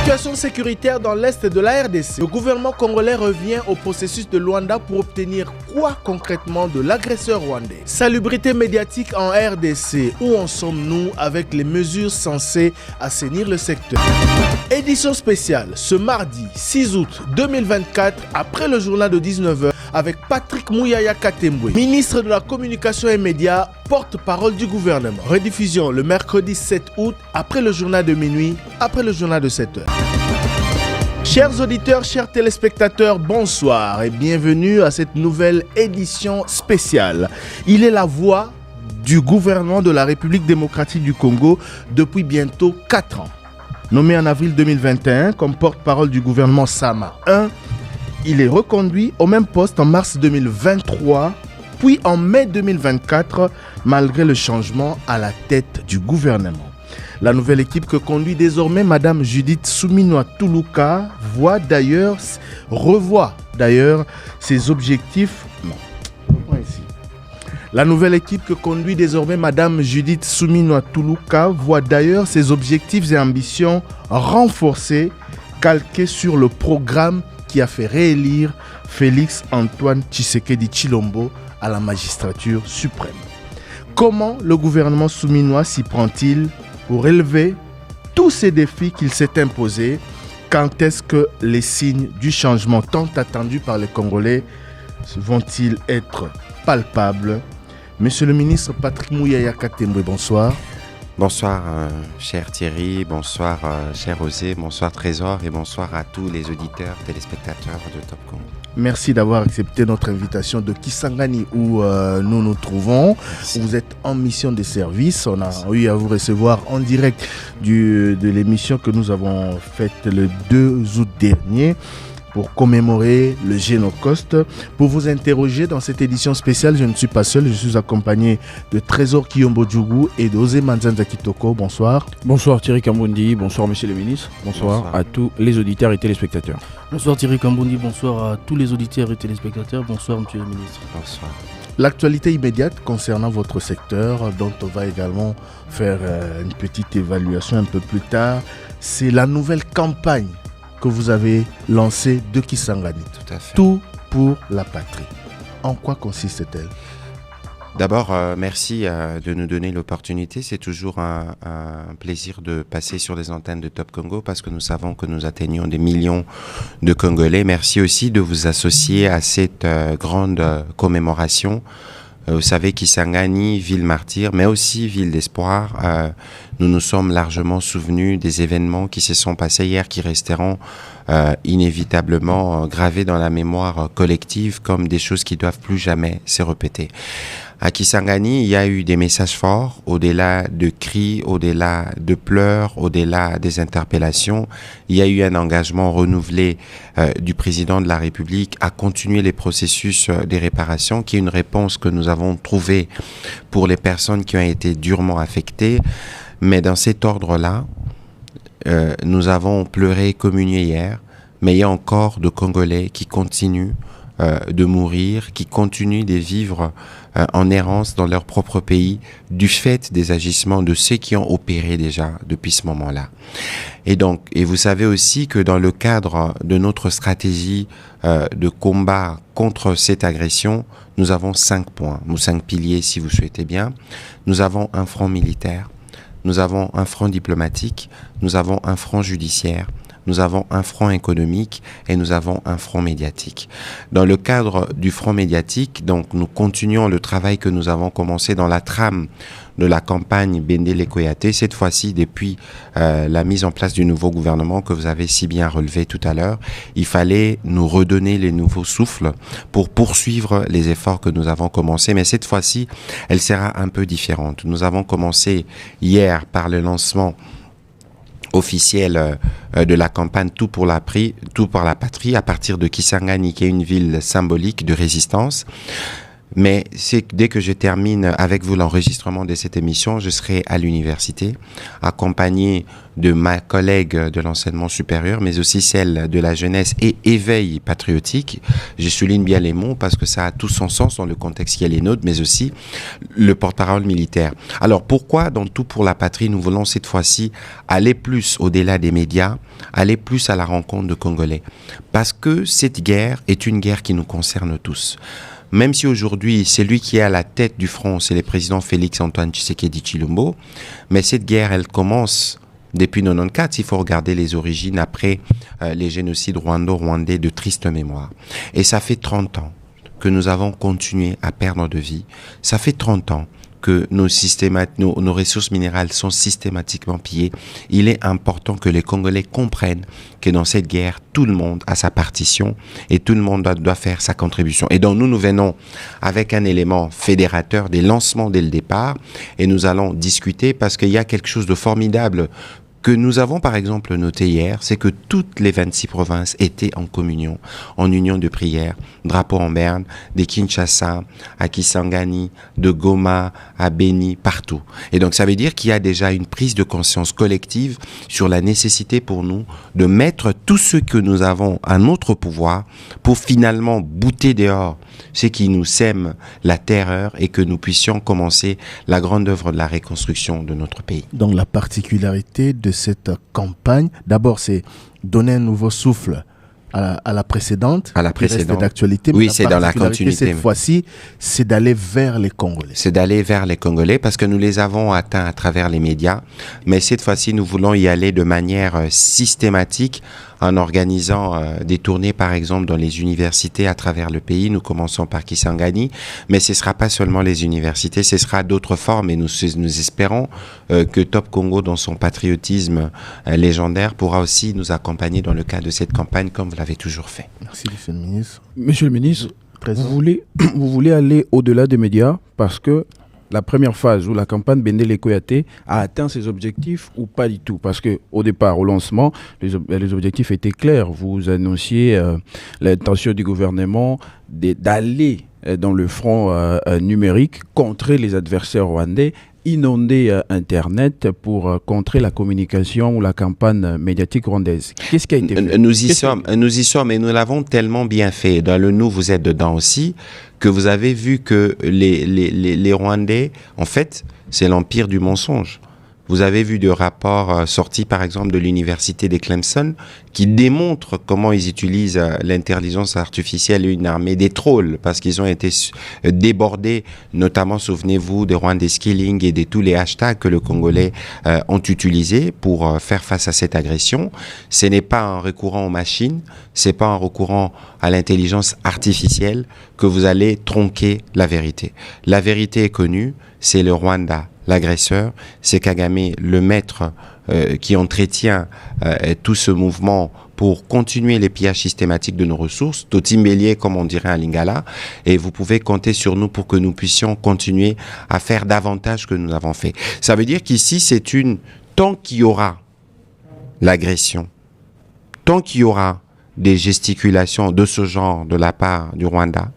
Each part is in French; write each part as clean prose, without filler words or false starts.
Situation sécuritaire dans l'est de la RDC. Le gouvernement congolais revient au processus de Luanda pour obtenir quoi concrètement de l'agresseur rwandais? Salubrité médiatique en RDC. Où en sommes-nous avec les mesures censées assainir le secteur? Édition spéciale ce mardi 6 août 2024 après le journal de 19h avec Patrick Mouyaya Katembwe, ministre de la Communication et Médias, porte-parole du gouvernement. Rediffusion le mercredi 7 août après le journal de minuit, après le journal de 7h. Chers auditeurs, chers téléspectateurs, bonsoir et bienvenue à cette nouvelle édition spéciale. Il est la voix du gouvernement de la République démocratique du Congo depuis bientôt 4 ans. Nommé en avril 2021 comme porte-parole du gouvernement Sama 1, il est reconduit au même poste en mars 2023, puis en mai 2024, malgré le changement à la tête du gouvernement. La nouvelle équipe que conduit désormais Madame Judith Suminwa Tuluka revoit d'ailleurs ses objectifs. La nouvelle équipe que conduit désormais Madame Judith Suminwa Tuluka voit d'ailleurs ses objectifs et ambitions renforcés, calqués sur le programme qui a fait réélire Félix Antoine Tshisekedi Tshilombo à la magistrature suprême. Comment le gouvernement souminois s'y prend-il pour relever tous ces défis qu'il s'est imposés? Quand est-ce que les signes du changement tant attendu par les Congolais vont-ils être palpables? Monsieur le ministre Patrick Mouyaya Katembwe, bonsoir. Bonsoir, cher Thierry, bonsoir, cher Osé, bonsoir Trésor et bonsoir à tous les auditeurs, téléspectateurs de Top Congo. Merci d'avoir accepté notre invitation de Kisangani où nous nous trouvons. Merci. Vous êtes en mission de service. On a eu à vous recevoir en direct de l'émission que nous avons faite le 2 août dernier pour commémorer le Génocoste. Pour vous interroger dans cette édition spéciale, je ne suis pas seul, je suis accompagné de Trésor Kiyombo Djougou et d'Osé Manzanza Kitoko. Bonsoir. Bonsoir Thierry Kambundi, bonsoir monsieur le ministre, bonsoir à tous les auditeurs et téléspectateurs. Bonsoir Thierry Kambundi, bonsoir à tous les auditeurs et téléspectateurs, bonsoir monsieur le ministre. Bonsoir. L'actualité immédiate concernant votre secteur, dont on va également faire une petite évaluation un peu plus tard, c'est la nouvelle campagne que vous avez lancé de Kisangani. Tout à fait. Tout pour la patrie. En quoi consiste-t-elle? D'abord, merci de nous donner l'opportunité. C'est toujours un plaisir de passer sur les antennes de Top Congo parce que nous savons que nous atteignons des millions de Congolais. Merci aussi de vous associer à cette grande commémoration. Vous savez, Kisangani, ville martyre, mais aussi ville d'espoir. Nous nous sommes largement souvenus des événements qui se sont passés hier, qui resteront inévitablement gravés dans la mémoire collective comme des choses qui doivent plus jamais se répéter. À Kisangani, il y a eu des messages forts, au-delà de cris, au-delà de pleurs, au-delà des interpellations. Il y a eu un engagement renouvelé du président de la République à continuer les processus des réparations, qui est une réponse que nous avons trouvée pour les personnes qui ont été durement affectées. Mais dans cet ordre-là, nous avons pleuré et communié hier, mais il y a encore de Congolais qui continuent de mourir, qui continuent de vivre en errance dans leur propre pays du fait des agissements de ceux qui ont opéré déjà depuis ce moment-là. Et vous savez aussi que dans le cadre de notre stratégie de combat contre cette agression, nous avons 5 points, ou 5 piliers si vous souhaitez bien. Nous avons un front militaire, nous avons un front diplomatique, nous avons un front judiciaire, nous avons un front économique et nous avons un front médiatique. Dans le cadre du front médiatique, donc, nous continuons le travail que nous avons commencé dans la trame de la campagne Bendele Koyate, cette fois-ci depuis la mise en place du nouveau gouvernement que vous avez si bien relevé tout à l'heure. Il fallait nous redonner les nouveaux souffles pour poursuivre les efforts que nous avons commencés, mais cette fois-ci, elle sera un peu différente. Nous avons commencé hier par le lancement officiel de la campagne Tout pour la patrie à partir de Kisangani, qui est une ville symbolique de résistance. Mais dès que je termine avec vous l'enregistrement de cette émission, je serai à l'université, accompagné de ma collègue de l'enseignement supérieur, mais aussi celle de la jeunesse et éveil patriotique. Je souligne bien les mots parce que ça a tout son sens dans le contexte qui est les nôtres, mais aussi le porte-parole militaire. Alors pourquoi dans Tout pour la patrie, nous voulons cette fois-ci aller plus au-delà des médias, aller plus à la rencontre de Congolais? Parce que cette guerre est une guerre qui nous concerne tous. Même si aujourd'hui, celui qui est à la tête du front, c'est le président Félix-Antoine Tshisekedi Tshilombo, mais cette guerre, elle commence depuis 1994, il faut regarder les origines après les génocides rwandais de triste mémoire. Et ça fait 30 ans que nous avons continué à perdre de vie. Ça fait 30 ans que nos ressources minérales sont systématiquement pillées. Il est important que les Congolais comprennent que dans cette guerre, tout le monde a sa partition et tout le monde doit faire sa contribution. Et donc nous venons avec un élément fédérateur des lancements dès le départ et nous allons discuter parce qu'il y a quelque chose de formidable que nous avons par exemple noté hier, c'est que toutes les 26 provinces étaient en communion, en union de prière, drapeau en berne, de Kinshasa à Kisangani, de Goma à Beni, partout. Et donc ça veut dire qu'il y a déjà une prise de conscience collective sur la nécessité pour nous de mettre tout ce que nous avons à notre pouvoir pour finalement bouter dehors ce qui nous sème la terreur et que nous puissions commencer la grande œuvre de la reconstruction de notre pays. Donc la particularité de cette campagne, d'abord c'est donner un nouveau souffle à la précédente, à la précédente. Qui reste d'actualité. Oui, c'est dans la continuité. Cette fois-ci, c'est d'aller vers les Congolais. C'est d'aller vers les Congolais parce que nous les avons atteints à travers les médias, mais cette fois-ci, nous voulons y aller de manière systématique en organisant des tournées, par exemple, dans les universités à travers le pays. Nous commençons par Kisangani, mais ce ne sera pas seulement les universités, ce sera d'autres formes et nous espérons que Top Congo, dans son patriotisme légendaire, pourra aussi nous accompagner dans le cadre de cette campagne comme vous l'avez toujours fait. Merci, Monsieur le ministre. Monsieur le ministre, vous voulez aller au-delà des médias parce que la première phase où la campagne Bendele Koyate a atteint ses objectifs ou pas du tout? Parce qu'au départ, au lancement, les objectifs étaient clairs. Vous annonciez l'intention du gouvernement d'aller dans le front numérique, contrer les adversaires rwandais, inonder Internet pour contrer la communication ou la campagne médiatique rwandaise. Qu'est-ce qui a été fait? Nous y sommes et nous l'avons tellement bien fait. Dans le nous, vous êtes dedans aussi, que vous avez vu que les Rwandais, en fait, c'est l'empire du mensonge. Vous avez vu des rapports sortis, par exemple, de l'université de Clemson qui démontrent comment ils utilisent l'intelligence artificielle et une armée des trolls parce qu'ils ont été débordés, notamment, souvenez-vous, des Rwandais Skilling et de tous les hashtags que les Congolais ont utilisés pour faire face à cette agression. Ce n'est pas en recourant aux machines, c'est pas en recourant à l'intelligence artificielle que vous allez tronquer la vérité. La vérité est connue, c'est le Rwanda. L'agresseur, c'est Kagame, le maître qui entretient tout ce mouvement pour continuer les pillages systématiques de nos ressources, Totimbélier, comme on dirait à Lingala, et vous pouvez compter sur nous pour que nous puissions continuer à faire davantage que nous avons fait. Ça veut dire qu'ici, tant qu'il y aura l'agression, tant qu'il y aura des gesticulations de ce genre de la part du Rwanda,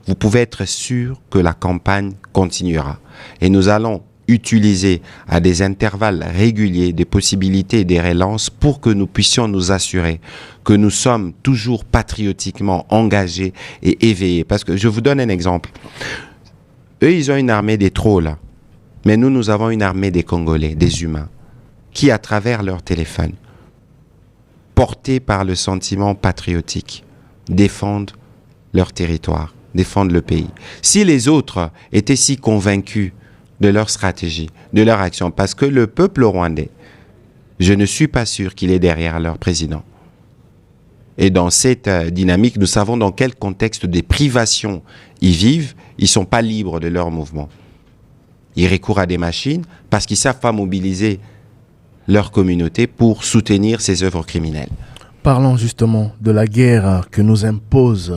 vous pouvez être sûr que la campagne continuera. Et nous allons utiliser à des intervalles réguliers des possibilités et des relances pour que nous puissions nous assurer que nous sommes toujours patriotiquement engagés et éveillés. Parce que je vous donne un exemple. Eux, ils ont une armée des trolls, mais nous avons une armée des Congolais, des humains, qui, à travers leur téléphone, portés par le sentiment patriotique, défendent leur territoire, défendent le pays. Si les autres étaient si convaincus de leur stratégie, de leur action, parce que le peuple rwandais, je ne suis pas sûr qu'il est derrière leur président. Et dans cette dynamique, nous savons dans quel contexte de privation ils vivent, ils ne sont pas libres de leur mouvement. Ils recourent à des machines parce qu'ils ne savent pas mobiliser leur communauté pour soutenir ces œuvres criminelles. Parlons justement de la guerre que nous impose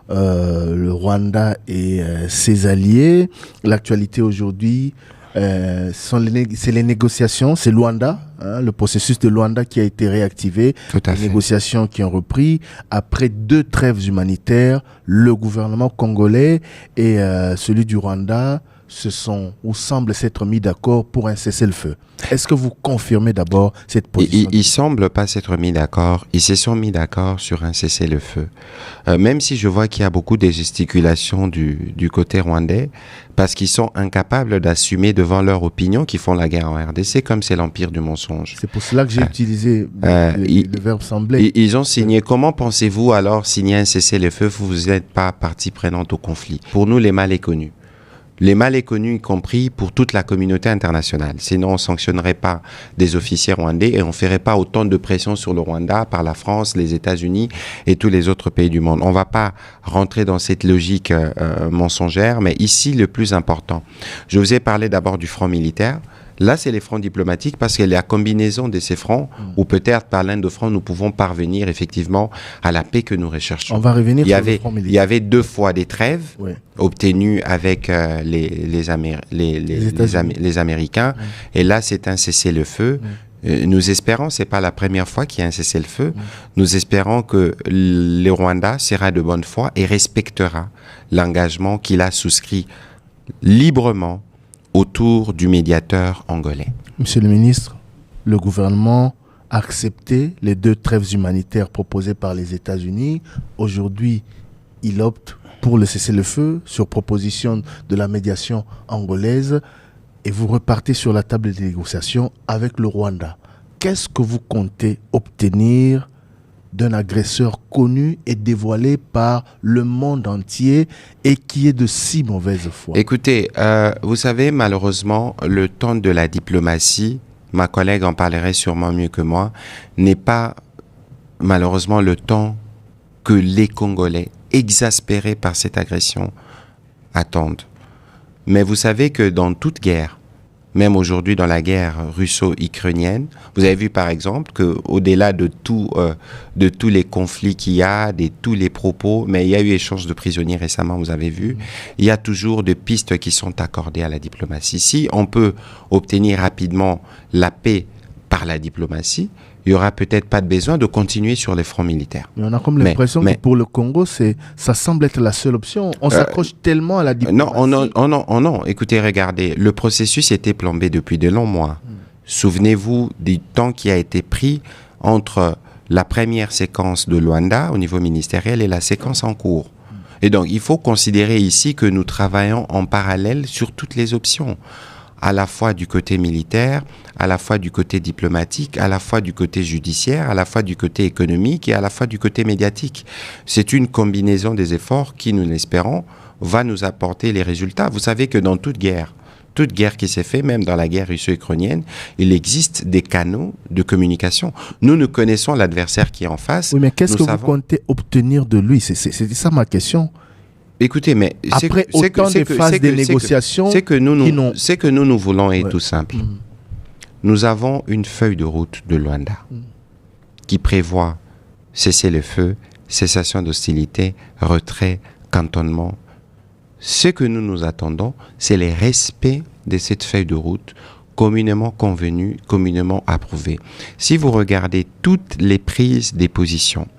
le Rwanda et ses alliés. L'actualité aujourd'hui c'est les négociations, c'est Luanda, le processus de Luanda qui a été réactivé. Tout à fait. Les négociations qui ont repris. Après 2 trêves humanitaires, le gouvernement congolais et celui du Rwanda se sont ou semblent s'être mis d'accord pour un cessez-le-feu. Est-ce que vous confirmez d'abord cette position? Ils semblent pas s'être mis d'accord. Ils se sont mis d'accord sur un cessez-le-feu. Même si je vois qu'il y a beaucoup de gesticulations du côté rwandais, parce qu'ils sont incapables d'assumer devant leur opinion qu'ils font la guerre en RDC, comme c'est l'empire du mensonge. C'est pour cela que j'ai utilisé le verbe sembler. Ils ont signé. Comment pensez-vous alors signer un cessez-le-feu? Vous n'êtes pas partie prenante au conflit. Pour nous, les mal est connu. Les mal est connu, y compris pour toute la communauté internationale. Sinon, on ne sanctionnerait pas des officiers rwandais et on ne ferait pas autant de pression sur le Rwanda par la France, les États-Unis et tous les autres pays du monde. On ne va pas rentrer dans cette logique mensongère, mais ici, le plus important, je vous ai parlé d'abord du front militaire. Là, c'est les fronts diplomatiques parce que la combinaison de ces fronts, ou peut-être par l'un de fronts, nous pouvons parvenir effectivement à la paix que nous recherchons. On va revenir sur le front militaire. Il y avait 2 fois des trêves obtenues avec les Américains. Et là, c'est un cessez-le-feu. Nous espérons, c'est pas la première fois qu'il y a un cessez-le-feu. Nous espérons que le Rwanda sera de bonne foi et respectera l'engagement qu'il a souscrit librement autour du médiateur angolais. Monsieur le ministre, le gouvernement a accepté les 2 trêves humanitaires proposées par les États-Unis. Aujourd'hui, il opte pour le cessez-le-feu sur proposition de la médiation angolaise et vous repartez sur la table des négociations avec le Rwanda. Qu'est-ce que vous comptez obtenir d'un agresseur connu et dévoilé par le monde entier et qui est de si mauvaise foi? Écoutez, vous savez, malheureusement, le temps de la diplomatie, ma collègue en parlerait sûrement mieux que moi, n'est pas malheureusement le temps que les Congolais, exaspérés par cette agression, attendent. Mais vous savez que dans toute guerre, même aujourd'hui dans la guerre russo-ukrainienne, vous avez vu par exemple qu'au-delà de tous les conflits qu'il y a, de tous les propos, mais il y a eu échange de prisonniers récemment, vous avez vu, il y a toujours des pistes qui sont accordées à la diplomatie. Si on peut obtenir rapidement la paix par la diplomatie, il n'y aura peut-être pas de besoin de continuer sur les fronts militaires. Mais on a comme l'impression que pour le Congo, ça semble être la seule option. On s'accroche tellement à la diplomatie. Non. Écoutez, regardez, le processus était plombé depuis de longs mois. Souvenez-vous du temps qui a été pris entre la première séquence de Luanda au niveau ministériel et la séquence en cours. Et donc, il faut considérer ici que nous travaillons en parallèle sur toutes les options, à la fois du côté militaire, à la fois du côté diplomatique, à la fois du côté judiciaire, à la fois du côté économique et à la fois du côté médiatique. C'est une combinaison des efforts qui, nous l'espérons, va nous apporter les résultats. Vous savez que dans toute guerre qui s'est faite, même dans la guerre russo-ukrainienne, il existe des canaux de communication. Nous connaissons l'adversaire qui est en face. Oui, mais qu'est-ce que vous comptez obtenir de lui? C'est ça ma question. Écoutez, mais après autant de phases de négociations, ce que nous voulons est tout simple. Nous avons une feuille de route de Luanda qui prévoit cessez-le-feu, cessation d'hostilité, retrait, cantonnement. Ce que nous attendons, c'est le respect de cette feuille de route communément convenue, communément approuvée. Si vous regardez toutes les prises des positions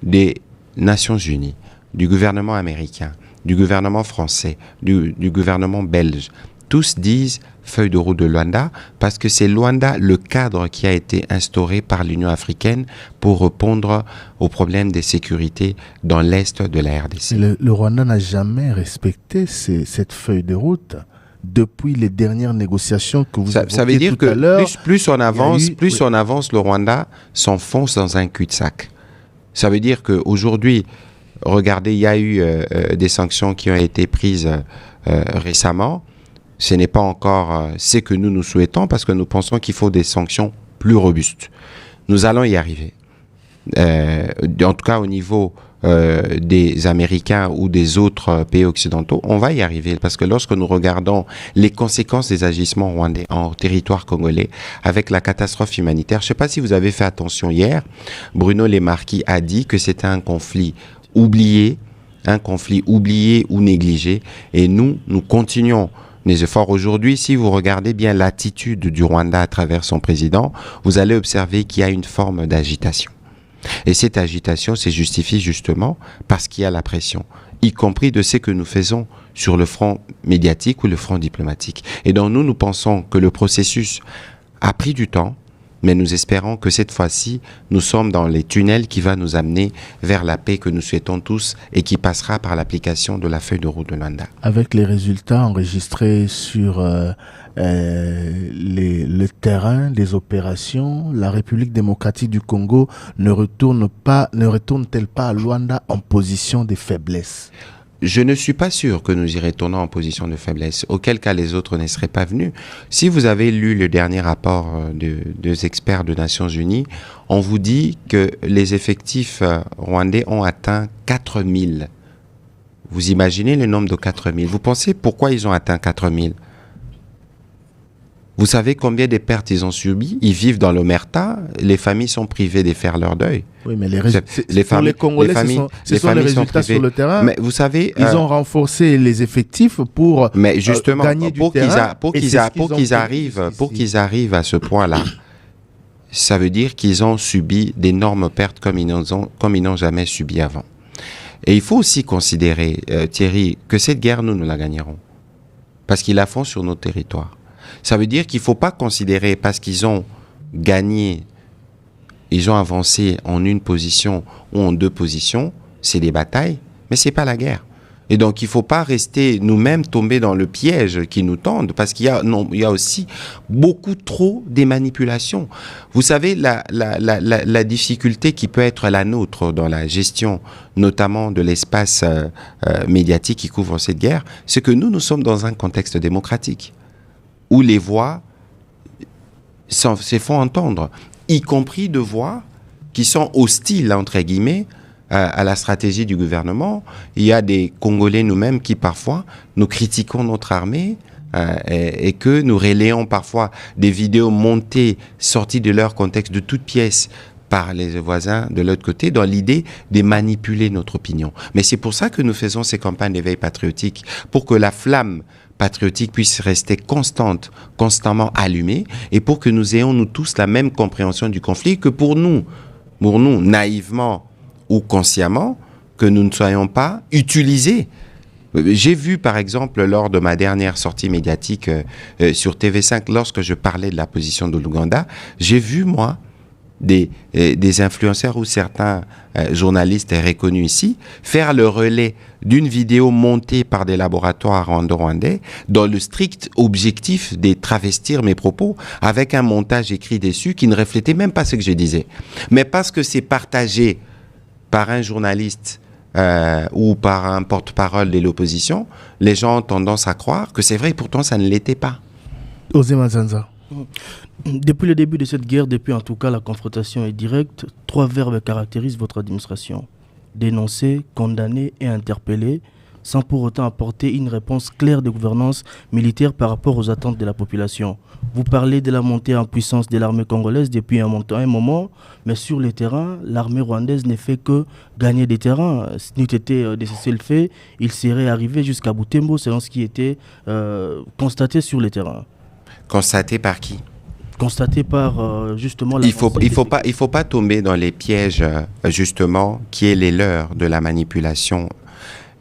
des Nations Unies, du gouvernement américain, du gouvernement français, du gouvernement belge, tous disent feuille de route de Luanda parce que c'est Luanda le cadre qui a été instauré par l'Union africaine pour répondre aux problèmes de sécurité dans l'est de la RDC. Le Rwanda n'a jamais respecté cette feuille de route depuis les dernières négociations que vous avez ça veut dire que plus on avance, le Rwanda s'enfonce dans un cul-de-sac. Ça veut dire qu'aujourd'hui, regardez, il y a eu des sanctions qui ont été prises récemment. Ce n'est pas encore ce que nous souhaitons parce que nous pensons qu'il faut des sanctions plus robustes. Nous allons y arriver. En tout cas, au niveau des Américains ou des autres pays occidentaux, on va y arriver parce que lorsque nous regardons les conséquences des agissements rwandais en territoire congolais avec la catastrophe humanitaire, je ne sais pas si vous avez fait attention hier, Bruno Lemarquis a dit que c'était un conflit oublié ou négligé et nous continuons des efforts. Aujourd'hui, si vous regardez bien l'attitude du Rwanda à travers son président, vous allez observer qu'il y a une forme d'agitation. Et cette agitation se justifie justement parce qu'il y a la pression, y compris de ce que nous faisons sur le front médiatique ou le front diplomatique. Et donc nous pensons que le processus a pris du temps, mais nous espérons que cette fois-ci, nous sommes dans les tunnels qui va nous amener vers la paix que nous souhaitons tous et qui passera par l'application de la feuille de route de Luanda. Avec les résultats enregistrés sur le terrain des opérations, la République démocratique du Congo ne retourne-t-elle pas à Luanda en position de faiblesse? Je ne suis pas sûr que nous y retournons en position de faiblesse, auquel cas les autres ne seraient pas venus. Si vous avez lu le dernier rapport des experts des Nations Unies, on vous dit que les effectifs rwandais ont atteint 4000. Vous imaginez le nombre de 4000. Vous pensez pourquoi ils ont atteint 4000? Vous savez combien de pertes ils ont subies? Ils vivent dans l'omerta, les familles sont privées de faire leur deuil. Oui, mais les Congolais, ce sont les résultats sur le terrain. Mais vous savez, ils ont renforcé les effectifs pour mais justement, gagner du terrain. Pour qu'ils arrivent à ce point-là, ça veut dire qu'ils ont subi d'énormes pertes comme ils n'ont jamais subi avant. Et il faut aussi considérer, Thierry, que cette guerre, nous la gagnerons. Parce qu'ils la font sur nos territoires. Ça veut dire qu'il ne faut pas considérer, parce qu'ils ont gagné, ils ont avancé en une position ou en deux positions, c'est des batailles, mais ce n'est pas la guerre. Et donc, il ne faut pas rester nous-mêmes tomber dans le piège qui nous tendent, parce qu'il y a aussi beaucoup trop des manipulations. Vous savez, la difficulté qui peut être la nôtre dans la gestion, notamment de l'espace médiatique qui couvre cette guerre, c'est que nous sommes dans un contexte démocratique, où les voix se font entendre, y compris de voix qui sont hostiles, entre guillemets, à la stratégie du gouvernement. Il y a des Congolais nous-mêmes qui parfois nous critiquons notre armée et que nous relayons parfois des vidéos montées, sorties de leur contexte de toutes pièces par les voisins de l'autre côté, dans l'idée de manipuler notre opinion. Mais c'est pour ça que nous faisons ces campagnes d'éveil patriotique, pour que la flamme patriotique puisse rester constamment allumée, et pour que nous ayons, nous tous, la même compréhension du conflit, que pour nous, naïvement ou consciemment, que nous ne soyons pas utilisés. J'ai vu, par exemple, lors de ma dernière sortie médiatique sur TV5, lorsque je parlais de la position de l'Ouganda, j'ai vu, moi, des influenceurs ou certains journalistes reconnus ici faire le relais d'une vidéo montée par des laboratoires rwandais dans le strict objectif de travestir mes propos avec un montage écrit dessus qui ne reflétait même pas ce que je disais. Mais parce que c'est partagé par un journaliste ou par un porte-parole de l'opposition, les gens ont tendance à croire que c'est vrai, pourtant ça ne l'était pas. Osé Mazanza. Depuis le début de cette guerre, depuis en tout cas la confrontation est directe, 3 verbes caractérisent votre administration: dénoncer, condamner et interpeller, sans pour autant apporter une réponse claire de gouvernance militaire par rapport aux attentes de la population. Vous parlez de la montée en puissance de l'armée congolaise depuis un moment, mais sur le terrain, l'armée rwandaise ne fait que gagner des terrains. Si n'eût été de cesser le fait, il serait arrivé jusqu'à Butembo, selon ce qui était constaté sur le terrain. Constaté par qui? Constaté par justement... Il faut pas tomber dans les pièges justement qui est les leurs de la manipulation.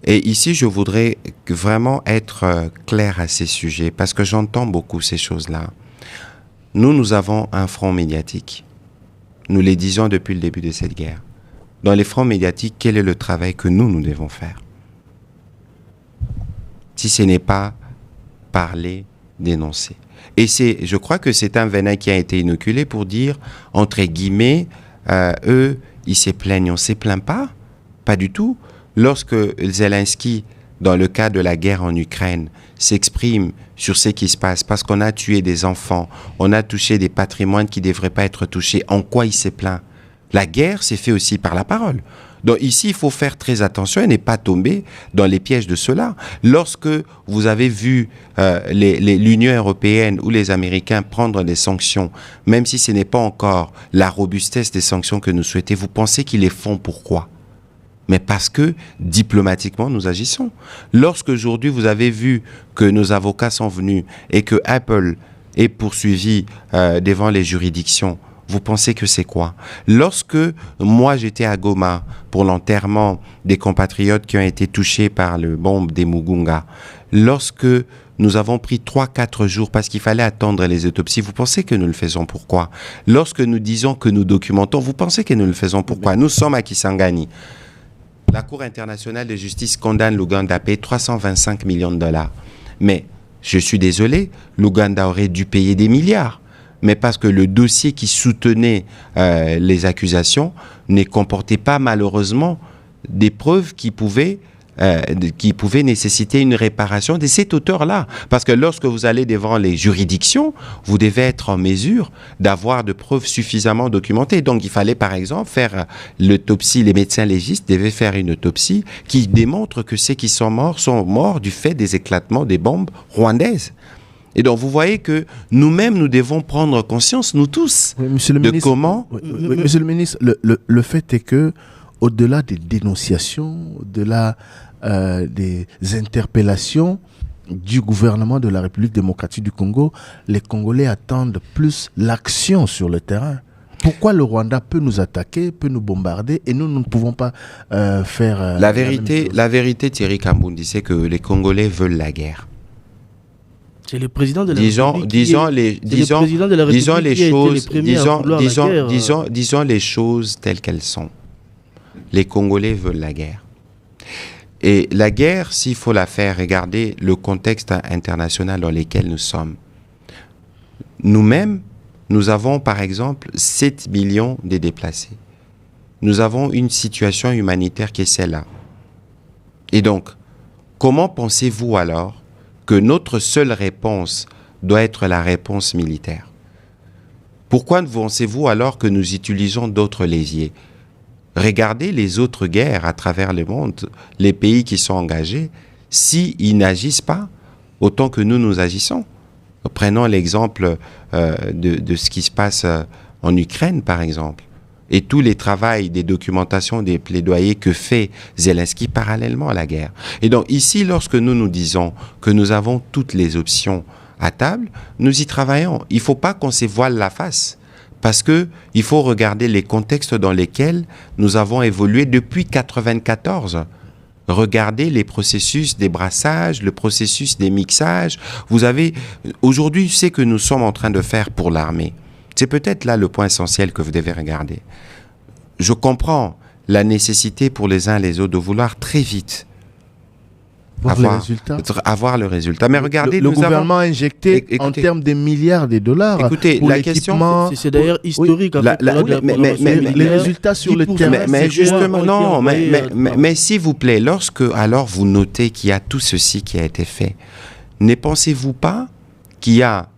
Et ici, je voudrais vraiment être clair à ces sujets parce que j'entends beaucoup ces choses-là. Nous avons un front médiatique. Nous les disons depuis le début de cette guerre. Dans les fronts médiatiques, quel est le travail que nous devons faire? Si ce n'est pas parler, dénoncer. Et je crois que c'est un venin qui a été inoculé pour dire, entre guillemets, eux, ils se plaignent. On ne se plaint pas du tout. Lorsque Zelensky, dans le cas de la guerre en Ukraine, s'exprime sur ce qui se passe, parce qu'on a tué des enfants, on a touché des patrimoines qui ne devraient pas être touchés, en quoi il se plaint? La guerre s'est faite aussi par la parole. Donc ici, il faut faire très attention et ne pas tomber dans les pièges de cela. Lorsque vous avez vu l'Union européenne ou les Américains prendre des sanctions, même si ce n'est pas encore la robustesse des sanctions que nous souhaitons, vous pensez qu'ils les font pourquoi? mais parce que diplomatiquement nous agissons. Lorsqu'aujourd'hui vous avez vu que nos avocats sont venus et que Apple est poursuivi devant les juridictions, vous pensez que c'est quoi? Lorsque moi j'étais à Goma pour l'enterrement des compatriotes qui ont été touchés par le bombe des Mugunga, lorsque nous avons pris 3-4 jours parce qu'il fallait attendre les autopsies, vous pensez que nous le faisons pourquoi? Lorsque nous disons que nous documentons, vous pensez que nous le faisons pourquoi? Nous sommes à Kisangani. La Cour internationale de justice condamne l'Ouganda à payer 325 millions de dollars. Mais, je suis désolé, l'Ouganda aurait dû payer des milliards. Mais parce que le dossier qui soutenait les accusations ne comportait pas malheureusement des preuves qui pouvaient nécessiter une réparation de cet auteur-là. Parce que lorsque vous allez devant les juridictions, vous devez être en mesure d'avoir de preuves suffisamment documentées. Donc il fallait par exemple faire l'autopsie, les médecins légistes devaient faire une autopsie qui démontre que ceux qui sont morts du fait des éclatements des bombes rwandaises. Et donc, vous voyez que nous-mêmes, nous devons prendre conscience, nous tous, Monsieur le de ministre, comment... Monsieur le ministre, le fait est que, au-delà des dénonciations, au-delà des interpellations du gouvernement de la République démocratique du Congo, les Congolais attendent plus l'action sur le terrain. Pourquoi le Rwanda peut nous attaquer, peut nous bombarder, et nous ne pouvons pas faire... La vérité, Thierry Kambundi, c'est que les Congolais veulent la guerre. C'est le président de la République. Disons les choses telles qu'elles sont. Les Congolais veulent la guerre. Et la guerre, s'il faut la faire, regardez le contexte international dans lequel nous sommes. Nous-mêmes, nous avons par exemple 7 millions de déplacés. Nous avons une situation humanitaire qui est celle-là. Et donc, comment pensez-vous alors que notre seule réponse doit être la réponse militaire? Pourquoi ne pensez-vous alors que nous utilisons d'autres leviers? Regardez les autres guerres à travers le monde, les pays qui sont engagés, s'ils n'agissent pas autant que nous agissons. Prenons l'exemple de ce qui se passe en Ukraine, par exemple, et tous les travaux des documentations, des plaidoyers que fait Zelensky parallèlement à la guerre. Et donc ici, lorsque nous disons que nous avons toutes les options à table, nous y travaillons. Il ne faut pas qu'on se voile la face, parce qu'il faut regarder les contextes dans lesquels nous avons évolué depuis 1994. Regardez les processus des brassages, le processus des mixages. Vous avez aujourd'hui ce que nous sommes en train de faire pour l'armée. C'est peut-être là le point essentiel que vous devez regarder. Je comprends la nécessité pour les uns et les autres de vouloir très vite avoir le résultat. Mais regardez, le gouvernement a injecté en termes de milliards de dollars. Écoutez, la question, c'est d'ailleurs historique. Les résultats sur le terrain. Mais justement, non, mais s'il vous plaît, lorsque alors vous notez qu'il y a tout ceci qui a été fait, ne pensez-vous pas qu'il y a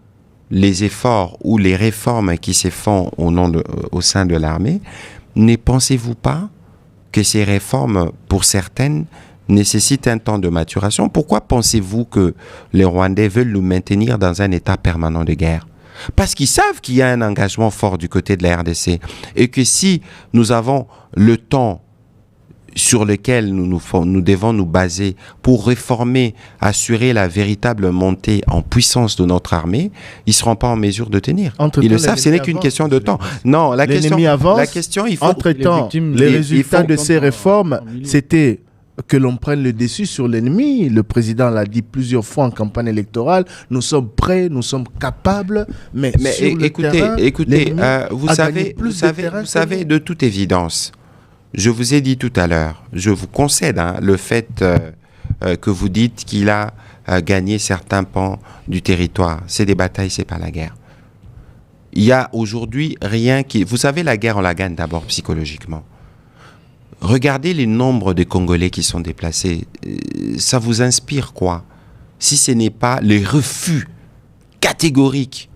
les efforts ou les réformes qui se font au sein de l'armée, ne pensez-vous pas que ces réformes, pour certaines, nécessitent un temps de maturation? Pourquoi pensez-vous que les Rwandais veulent nous maintenir dans un état permanent de guerre? Parce qu'ils savent qu'il y a un engagement fort du côté de la RDC et que si nous avons le temps sur lequel nous devons nous baser pour réformer, assurer la véritable montée en puissance de notre armée, ils ne seront pas en mesure de tenir. Ils le savent, ce n'est qu'une question de temps. Non, la question, il faut... Entre-temps, les résultats de ces réformes, c'était que l'on prenne le dessus sur l'ennemi. Le président l'a dit plusieurs fois en campagne électorale, nous sommes prêts, nous sommes capables, mais sur écoutez, vous savez, de toute évidence, je vous ai dit tout à l'heure, je vous concède le fait que vous dites qu'il a gagné certains pans du territoire. C'est des batailles, c'est pas la guerre. Il y a aujourd'hui rien qui... Vous savez, la guerre, on la gagne d'abord psychologiquement. Regardez les nombres de Congolais qui sont déplacés. Ça vous inspire quoi? Si ce n'est pas les refus catégoriques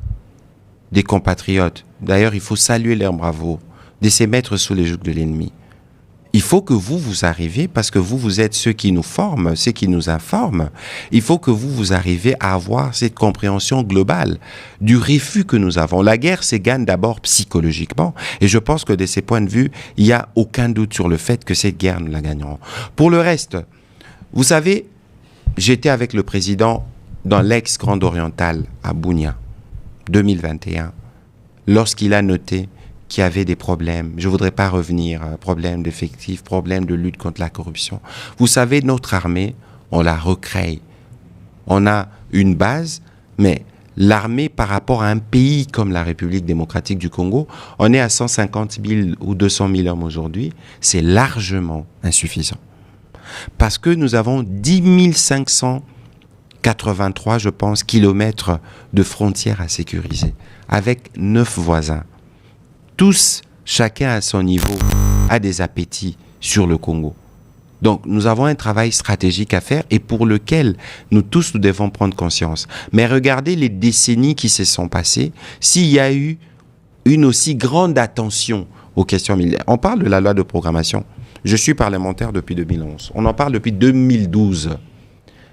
des compatriotes. D'ailleurs, il faut saluer leur bravoure de se mettre sous les jougs de l'ennemi. Il faut que vous arriviez, parce que vous êtes ceux qui nous forment, ceux qui nous informent. Il faut que vous arriviez à avoir cette compréhension globale du refus que nous avons. La guerre se gagne d'abord psychologiquement. Et je pense que de ces points de vue, il n'y a aucun doute sur le fait que cette guerre, nous la gagnerons. Pour le reste, vous savez, j'étais avec le président dans l'ex-Grande Orientale à Bunia, 2021, lorsqu'il a noté qu'il y avait des problèmes. Je ne voudrais pas revenir, problèmes d'effectifs, problèmes de lutte contre la corruption. Vous savez, notre armée, on la recrée. On a une base, mais l'armée, par rapport à un pays comme la République démocratique du Congo, on est à 150 000 ou 200 000 hommes aujourd'hui. C'est largement insuffisant. Parce que nous avons 10 583, je pense, kilomètres de frontières à sécuriser, avec 9 voisins. Tous, chacun à son niveau, a des appétits sur le Congo. Donc, nous avons un travail stratégique à faire et pour lequel nous tous, nous devons prendre conscience. Mais regardez les décennies qui se sont passées, s'il y a eu une aussi grande attention aux questions militaires. On parle de la loi de programmation. Je suis parlementaire depuis 2011. On en parle depuis 2012.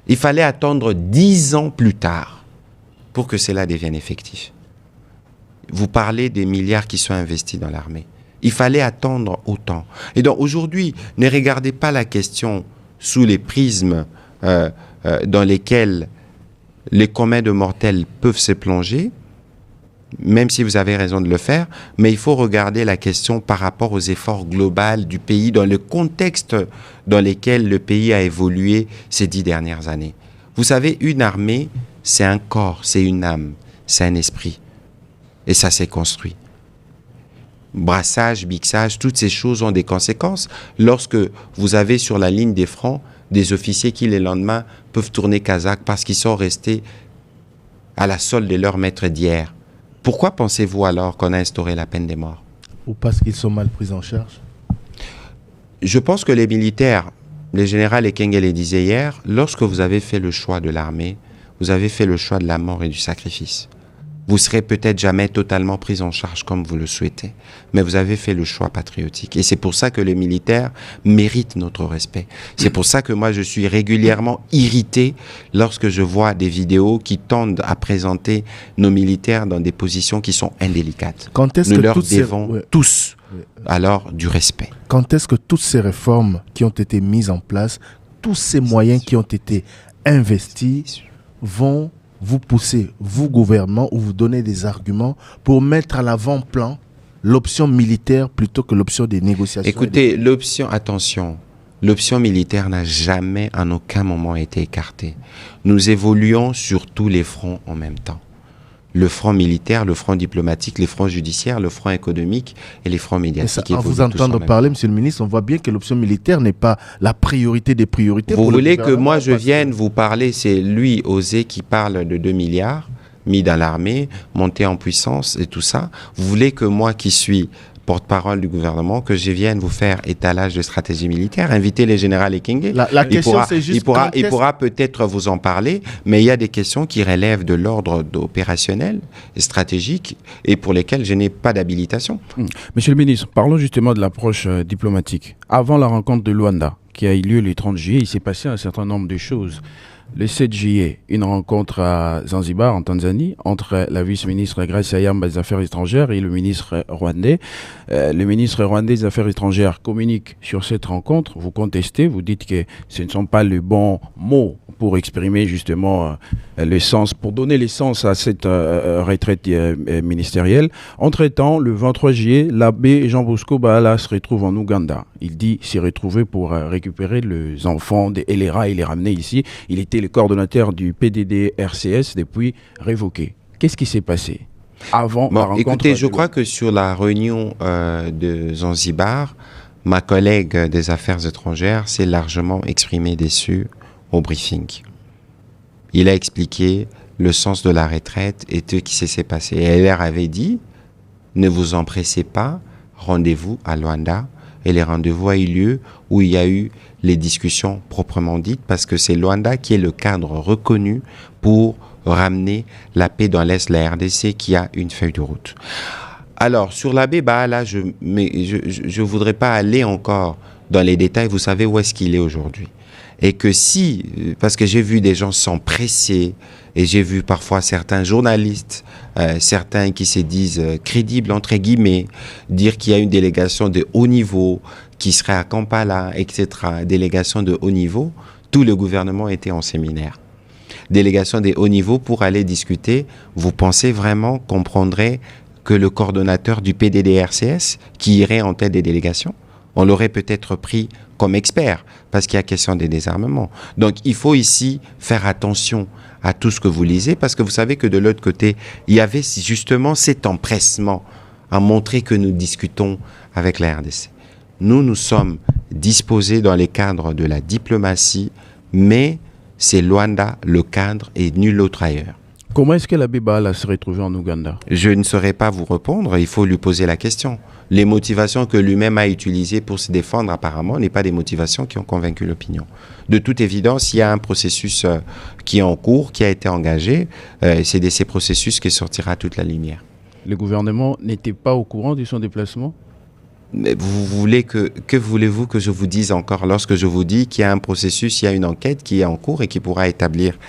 Il fallait attendre 10 ans plus tard pour que cela devienne effectif. Vous parlez des milliards qui sont investis dans l'armée. Il fallait attendre autant. Et donc aujourd'hui, ne regardez pas la question sous les prismes dans lesquels les communs de mortels peuvent se plonger, même si vous avez raison de le faire, mais il faut regarder la question par rapport aux efforts globaux du pays, dans le contexte dans lequel le pays a évolué ces 10 dernières années. Vous savez, une armée, c'est un corps, c'est une âme, c'est un esprit. Et ça s'est construit. Brassage, mixage, toutes ces choses ont des conséquences. Lorsque vous avez sur la ligne des fronts des officiers qui, le lendemain, peuvent tourner kazakh parce qu'ils sont restés à la solde de leur maître d'hier. Pourquoi pensez-vous alors qu'on a instauré la peine des morts? Ou parce qu'ils sont mal pris en charge? Je pense que les militaires, le général Ekenge le disait hier, lorsque vous avez fait le choix de l'armée, vous avez fait le choix de la mort et du sacrifice. Vous serez peut-être jamais totalement pris en charge comme vous le souhaitez, mais vous avez fait le choix patriotique. Et c'est pour ça que les militaires méritent notre respect. C'est pour ça que moi, je suis régulièrement irrité lorsque je vois des vidéos qui tendent à présenter nos militaires dans des positions qui sont indélicates. Quand est-ce Nous que leur devons tous alors du respect. Quand est-ce que toutes ces réformes qui ont été mises en place, tous ces moyens qui ont été investis vont vous poussez, vous gouvernement, ou vous donnez des arguments pour mettre à l'avant-plan l'option militaire plutôt que l'option des négociations? Écoutez, l'option militaire n'a jamais, en aucun moment, été écartée. Nous évoluons sur tous les fronts en même temps. Le front militaire, le front diplomatique, les fronts judiciaires, le front économique et les fronts médiatiques. En vous entendre parler, monsieur le ministre, on voit bien que l'option militaire n'est pas la priorité des priorités. Vous voulez que moi je vienne vous parler, c'est lui, Osé, qui parle de 2 milliards mis dans l'armée, monter en puissance et tout ça. Vous voulez que moi qui suis porte-parole du gouvernement, que je vienne vous faire étalage de stratégie militaire, inviter les généraux Ekenge. La question, c'est juste... Il pourra peut-être vous en parler, mais il y a des questions qui relèvent de l'ordre opérationnel et stratégique et pour lesquelles je n'ai pas d'habilitation. Monsieur le ministre, parlons justement de l'approche diplomatique. Avant la rencontre de Luanda, qui a eu lieu le 30 juillet, il s'est passé un certain nombre de choses. Le 7 juillet, une rencontre à Zanzibar, en Tanzanie, entre la vice-ministre Grace Ayamba des Affaires étrangères et le ministre rwandais. Le ministre rwandais des Affaires étrangères communique sur cette rencontre. Vous contestez, vous dites que ce ne sont pas les bons mots pour exprimer justement le sens, pour donner le sens à cette retraite ministérielle. Entre-temps, le 23 juillet, l'abbé Jean Bosco Baala se retrouve en Ouganda. Il dit s'y retrouver pour récupérer les enfants des LRA et les ramener ici. Il était le coordonnateur du PDD-RCS depuis révoqué. Qu'est-ce qui s'est passé avant la rencontre? Écoutez, je crois que sur la réunion de Zanzibar, ma collègue des Affaires étrangères s'est largement exprimée dessus au briefing. Il a expliqué le sens de la retraite et ce qui s'est passé. Et elle leur avait dit, ne vous empressez pas, rendez-vous à Luanda. Et les rendez-vous ont eu lieu où il y a eu les discussions proprement dites, parce que c'est Luanda qui est le cadre reconnu pour ramener la paix dans l'Est, la RDC, qui a une feuille de route. Alors, sur l'abbé Baala, je voudrais pas aller encore dans les détails, vous savez où est-ce qu'il est aujourd'hui. Et que si, parce que j'ai vu des gens s'empresser, et j'ai vu parfois certains journalistes, certains qui se disent crédibles, entre guillemets, dire qu'il y a une délégation de haut niveau qui serait à Kampala, etc., délégation de haut niveau, tout le gouvernement était en séminaire. Délégation de haut niveau pour aller discuter. Vous pensez vraiment qu'on prendrait que le coordonnateur du PDDRCS qui irait en tête des délégations? On l'aurait peut-être pris comme expert, parce qu'il y a question des désarmements. Donc, il faut ici faire attention à tout ce que vous lisez, parce que vous savez que de l'autre côté, il y avait justement cet empressement à montrer que nous discutons avec la RDC. Nous sommes disposés dans les cadres de la diplomatie, mais c'est Luanda le cadre et nul autre ailleurs. Comment est-ce que l'abbé Baala se retrouve en Ouganda? Je ne saurais pas vous répondre, il faut lui poser la question. Les motivations que lui-même a utilisées pour se défendre apparemment n'est pas des motivations qui ont convaincu l'opinion. De toute évidence, il y a un processus qui est en cours, qui a été engagé. C'est de ces processus que sortira toute la lumière. Le gouvernement n'était pas au courant de son déplacement? Mais vous voulez que voulez-vous que je vous dise encore lorsque je vous dis qu'il y a un processus, il y a une enquête qui est en cours et qui pourra établir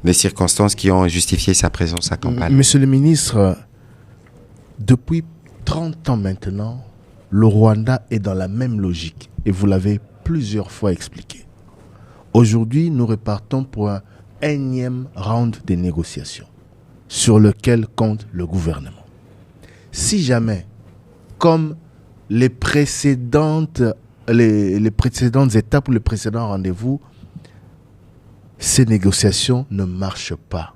les circonstances qui ont justifié sa présence à Kampala. Monsieur le ministre, depuis 30 ans maintenant, le Rwanda est dans la même logique et vous l'avez plusieurs fois expliqué. Aujourd'hui, nous repartons pour un énième round de négociations sur lequel compte le gouvernement. Si jamais, comme les précédentes étapes ou les précédents rendez-vous, ces négociations ne marchent pas.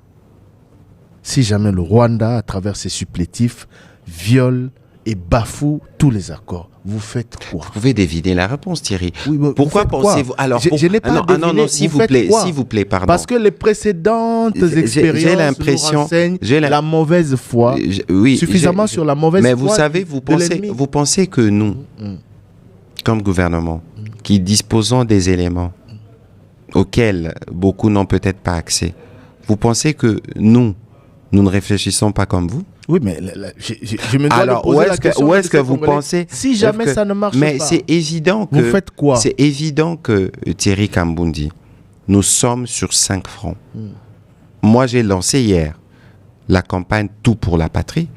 Si jamais le Rwanda, à travers ses supplétifs, viole et bafoue tous les accords, vous faites quoi? Vous pouvez deviner la réponse, Thierry. Oui, pourquoi pensez-vous alors je n'ai pas deviné, s'il vous plaît, pardon. Parce que les précédentes expériences nous renseignent la mauvaise foi, suffisamment sur la mauvaise foi. Mais vous savez, vous pensez que nous, comme gouvernement, qui disposons des éléments auxquels beaucoup n'ont peut-être pas accès, vous pensez que nous ne réfléchissons pas comme vous? Oui, mais je me dois alors, de poser la question. Où est-ce que vous pensez? Si jamais ça ne marche pas. Mais c'est évident que... Vous faites quoi? C'est évident que, Thierry Kambundi, nous sommes sur 5 fronts. Moi, j'ai lancé hier la campagne Tout pour la patrie.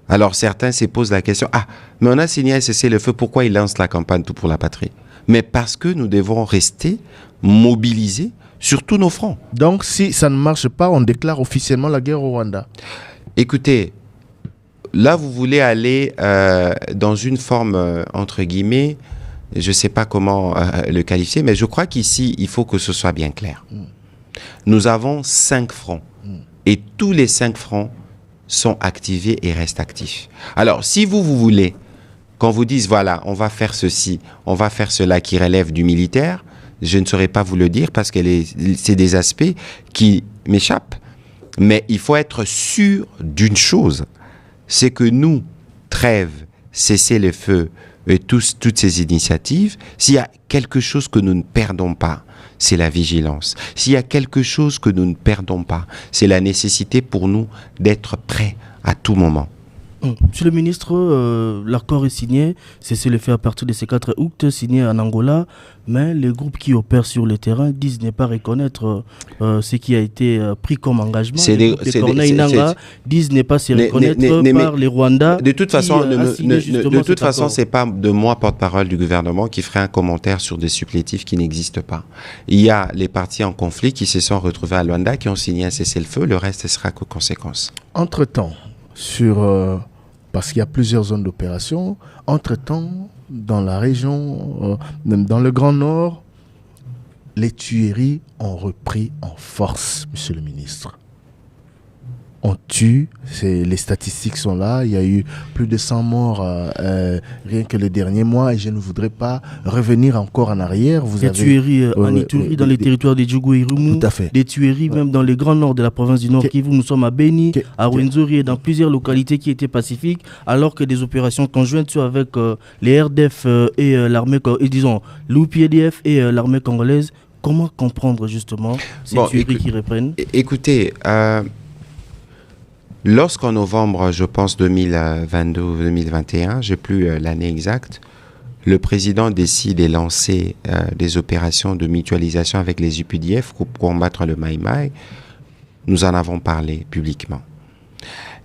Alors, certains se posent la question, mais on a signé un cessez-le-feu, pourquoi ils lancent la campagne Tout pour la patrie? Mais parce que nous devons rester mobilisés sur tous nos fronts. Donc, si ça ne marche pas, on déclare officiellement la guerre au Rwanda. Écoutez, là, vous voulez aller dans une forme, entre guillemets, je ne sais pas comment le qualifier, mais je crois qu'ici, il faut que ce soit bien clair. Nous avons 5 fronts et tous les 5 fronts sont activés et restent actifs. Alors, si vous voulez qu'on vous dise, voilà, on va faire ceci, on va faire cela qui relève du militaire, je ne saurais pas vous le dire parce que c'est des aspects qui m'échappent. Mais il faut être sûr d'une chose, c'est que nous, trêve, cesser le feu et toutes ces initiatives, s'il y a quelque chose que nous ne perdons pas, c'est la vigilance. S'il y a quelque chose que nous ne perdons pas, c'est la nécessité pour nous d'être prêts à tout moment. Monsieur le ministre, l'accord est signé, c'est le fait à partir de ce 4 août, signé en Angola, mais les groupes qui opèrent sur le terrain disent ne pas reconnaître ce qui a été pris comme engagement. Les Corneille Nangaa disent ne pas se reconnaître par les Rwandais. De toute façon, c'est pas de moi, porte-parole du gouvernement, qui ferait un commentaire sur des supplétifs qui n'existent pas. Il y a les partis en conflit qui se sont retrouvés à Luanda, qui ont signé un cessez-le-feu, le reste sera que conséquence. Entre-temps, parce qu'il y a plusieurs zones d'opération. Entre-temps, dans la région, dans le Grand Nord, les tueries ont repris en force, monsieur le ministre. On tue, les statistiques sont là, il y a eu plus de 100 morts rien que les derniers mois et je ne voudrais pas revenir encore en arrière. Des tueries en Ituri, dans les territoires de Djougou et Rumu, des tueries même dans les grands nord de la province du Nord Kivu. Nous sommes à Beni, à Rwenzori et dans plusieurs localités qui étaient pacifiques, alors que des opérations conjointes sont avec les RDF et l'armée, disons, l'UPDF et l'armée congolaise. Comment comprendre justement ces tueries qui reprennent? Écoutez, lorsqu'en novembre, je pense 2022 ou 2021, j'ai plus l'année exacte, le président décide et lancer des opérations de mutualisation avec les UPDF pour combattre le Maï-Maï, nous en avons parlé publiquement.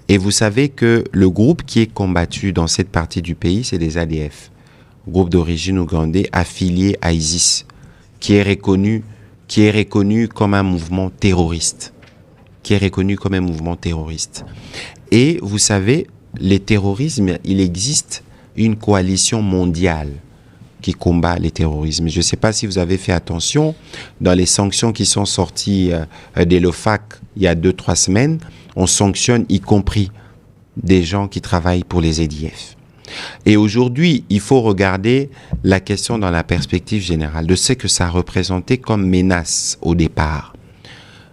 Et vous savez que le groupe qui est combattu dans cette partie du pays, c'est les ADF, groupe d'origine ougandais affilié à ISIS, qui est reconnu comme un mouvement terroriste. Et vous savez, les terrorismes, il existe une coalition mondiale qui combat les terrorismes. Je ne sais pas si vous avez fait attention, dans les sanctions qui sont sorties de l'OFAC il y a 2-3 semaines, on sanctionne y compris des gens qui travaillent pour les EDF. Et aujourd'hui, il faut regarder la question dans la perspective générale de ce que ça représentait comme menace au départ,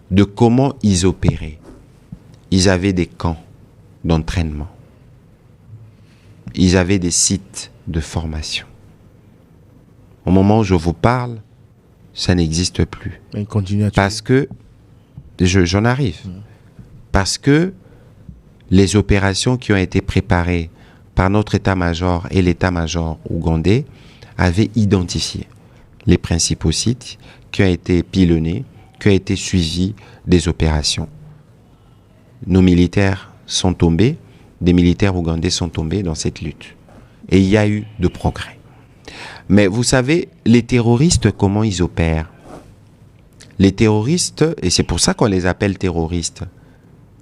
de comment ils opéraient. Ils avaient des camps d'entraînement. Ils avaient des sites de formation. Au moment où je vous parle, ça n'existe plus. Mais continue à tuer. Parce que, j'en arrive, parce que les opérations qui ont été préparées par notre état-major et l'état-major ougandais avaient identifié les principaux sites qui ont été pilonnés, qui ont été suivis des opérations. Nos militaires sont tombés, des militaires ougandais sont tombés dans cette lutte. Et il y a eu de progrès. Mais vous savez, les terroristes, comment ils opèrent? Les terroristes, et c'est pour ça qu'on les appelle terroristes,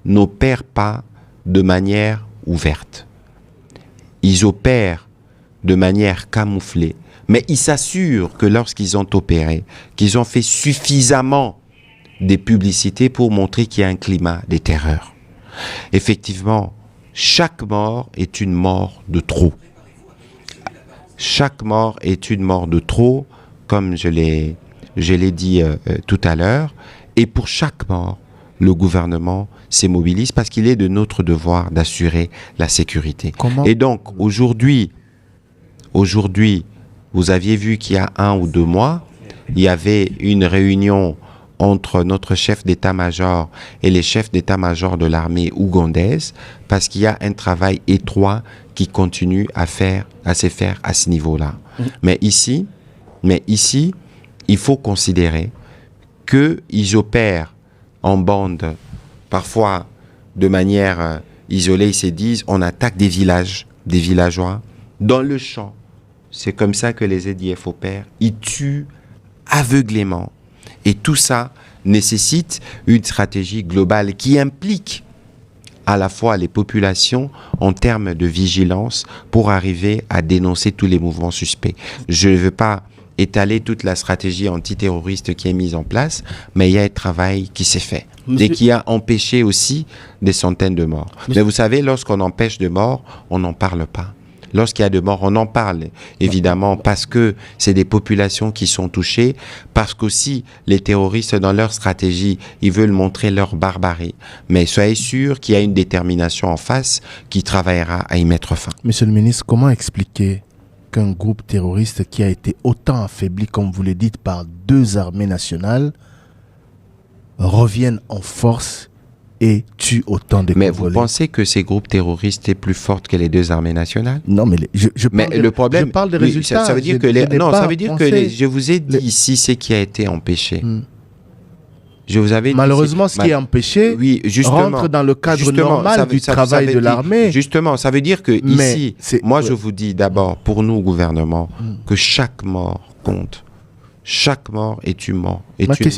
n'opèrent pas de manière ouverte. Ils opèrent de manière camouflée. Mais ils s'assurent que lorsqu'ils ont opéré, qu'ils ont fait suffisamment des publicités pour montrer qu'il y a un climat de terreur. Effectivement, chaque mort est une mort de trop. Chaque mort est une mort de trop, comme je l'ai dit tout à l'heure. Et pour chaque mort, le gouvernement se mobilise parce qu'il est de notre devoir d'assurer la sécurité. Et donc, aujourd'hui, vous aviez vu qu'il y a 1 ou 2 mois, il y avait une réunion entre notre chef d'état-major et les chefs d'état-major de l'armée ougandaise, parce qu'il y a un travail étroit qui continue à se faire à ce niveau-là. Mais ici, il faut considérer qu'ils opèrent en bande, parfois de manière isolée. Ils se disent, on attaque des villages, des villageois, dans le champ. C'est comme ça que les EDF opèrent. Ils tuent aveuglément. Et tout ça nécessite une stratégie globale qui implique à la fois les populations en termes de vigilance pour arriver à dénoncer tous les mouvements suspects. Je ne veux pas étaler toute la stratégie antiterroriste qui est mise en place, mais il y a un travail qui s'est fait et qui a empêché aussi des centaines de morts. Mais vous savez, lorsqu'on empêche de morts, on n'en parle pas. Lorsqu'il y a de morts, on en parle, évidemment, parce que c'est des populations qui sont touchées, parce qu'aussi les terroristes, dans leur stratégie, ils veulent montrer leur barbarie. Mais soyez sûr qu'il y a une détermination en face qui travaillera à y mettre fin. Monsieur le ministre, comment expliquer qu'un groupe terroriste qui a été autant affaibli, comme vous le dites, par 2 armées nationales, revienne en force et tue autant de Congolais? Mais vous pensez que ces groupes terroristes sont plus forts que les 2 armées nationales? Non, mais le problème, je parle des résultats. Ça veut dire je vous ai dit ici ce qui a été empêché. Je vous avais malheureusement, dit, ce qui est empêché rentre dans le cadre normal du travail de l'armée. Justement, ça veut dire que ici, moi je vous dis d'abord, pour nous, gouvernement, que chaque mort compte. Chaque mort est une mort.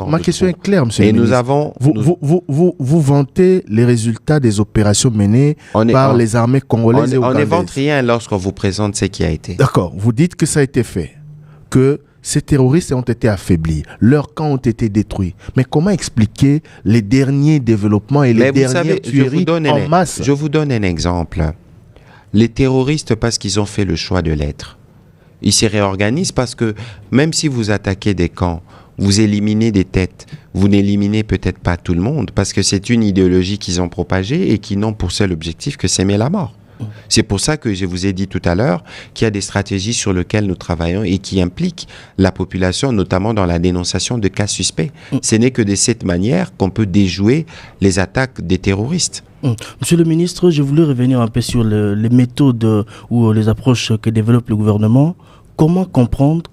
Ma question est claire, monsieur le ministre. Vous vantez les résultats des opérations menées par les armées congolaises et ougandaises. On n'invente rien lorsqu'on vous présente ce qui a été. D'accord, vous dites que ça a été fait, que ces terroristes ont été affaiblis, leurs camps ont été détruits. Mais comment expliquer les derniers développements et les dernières tueries en masse? Je vous donne un exemple. Les terroristes, parce qu'ils ont fait le choix de l'être, ils se réorganisent parce que même si vous attaquez des camps, vous éliminez des têtes, vous n'éliminez peut-être pas tout le monde parce que c'est une idéologie qu'ils ont propagée et qui n'ont pour seul objectif que s'aimer la mort. C'est pour ça que je vous ai dit tout à l'heure qu'il y a des stratégies sur lesquelles nous travaillons et qui impliquent la population, notamment dans la dénonciation de cas suspects. Ce n'est que de cette manière qu'on peut déjouer les attaques des terroristes. Monsieur le ministre, je voulais revenir un peu sur les méthodes ou les approches que développe le gouvernement comment comprendre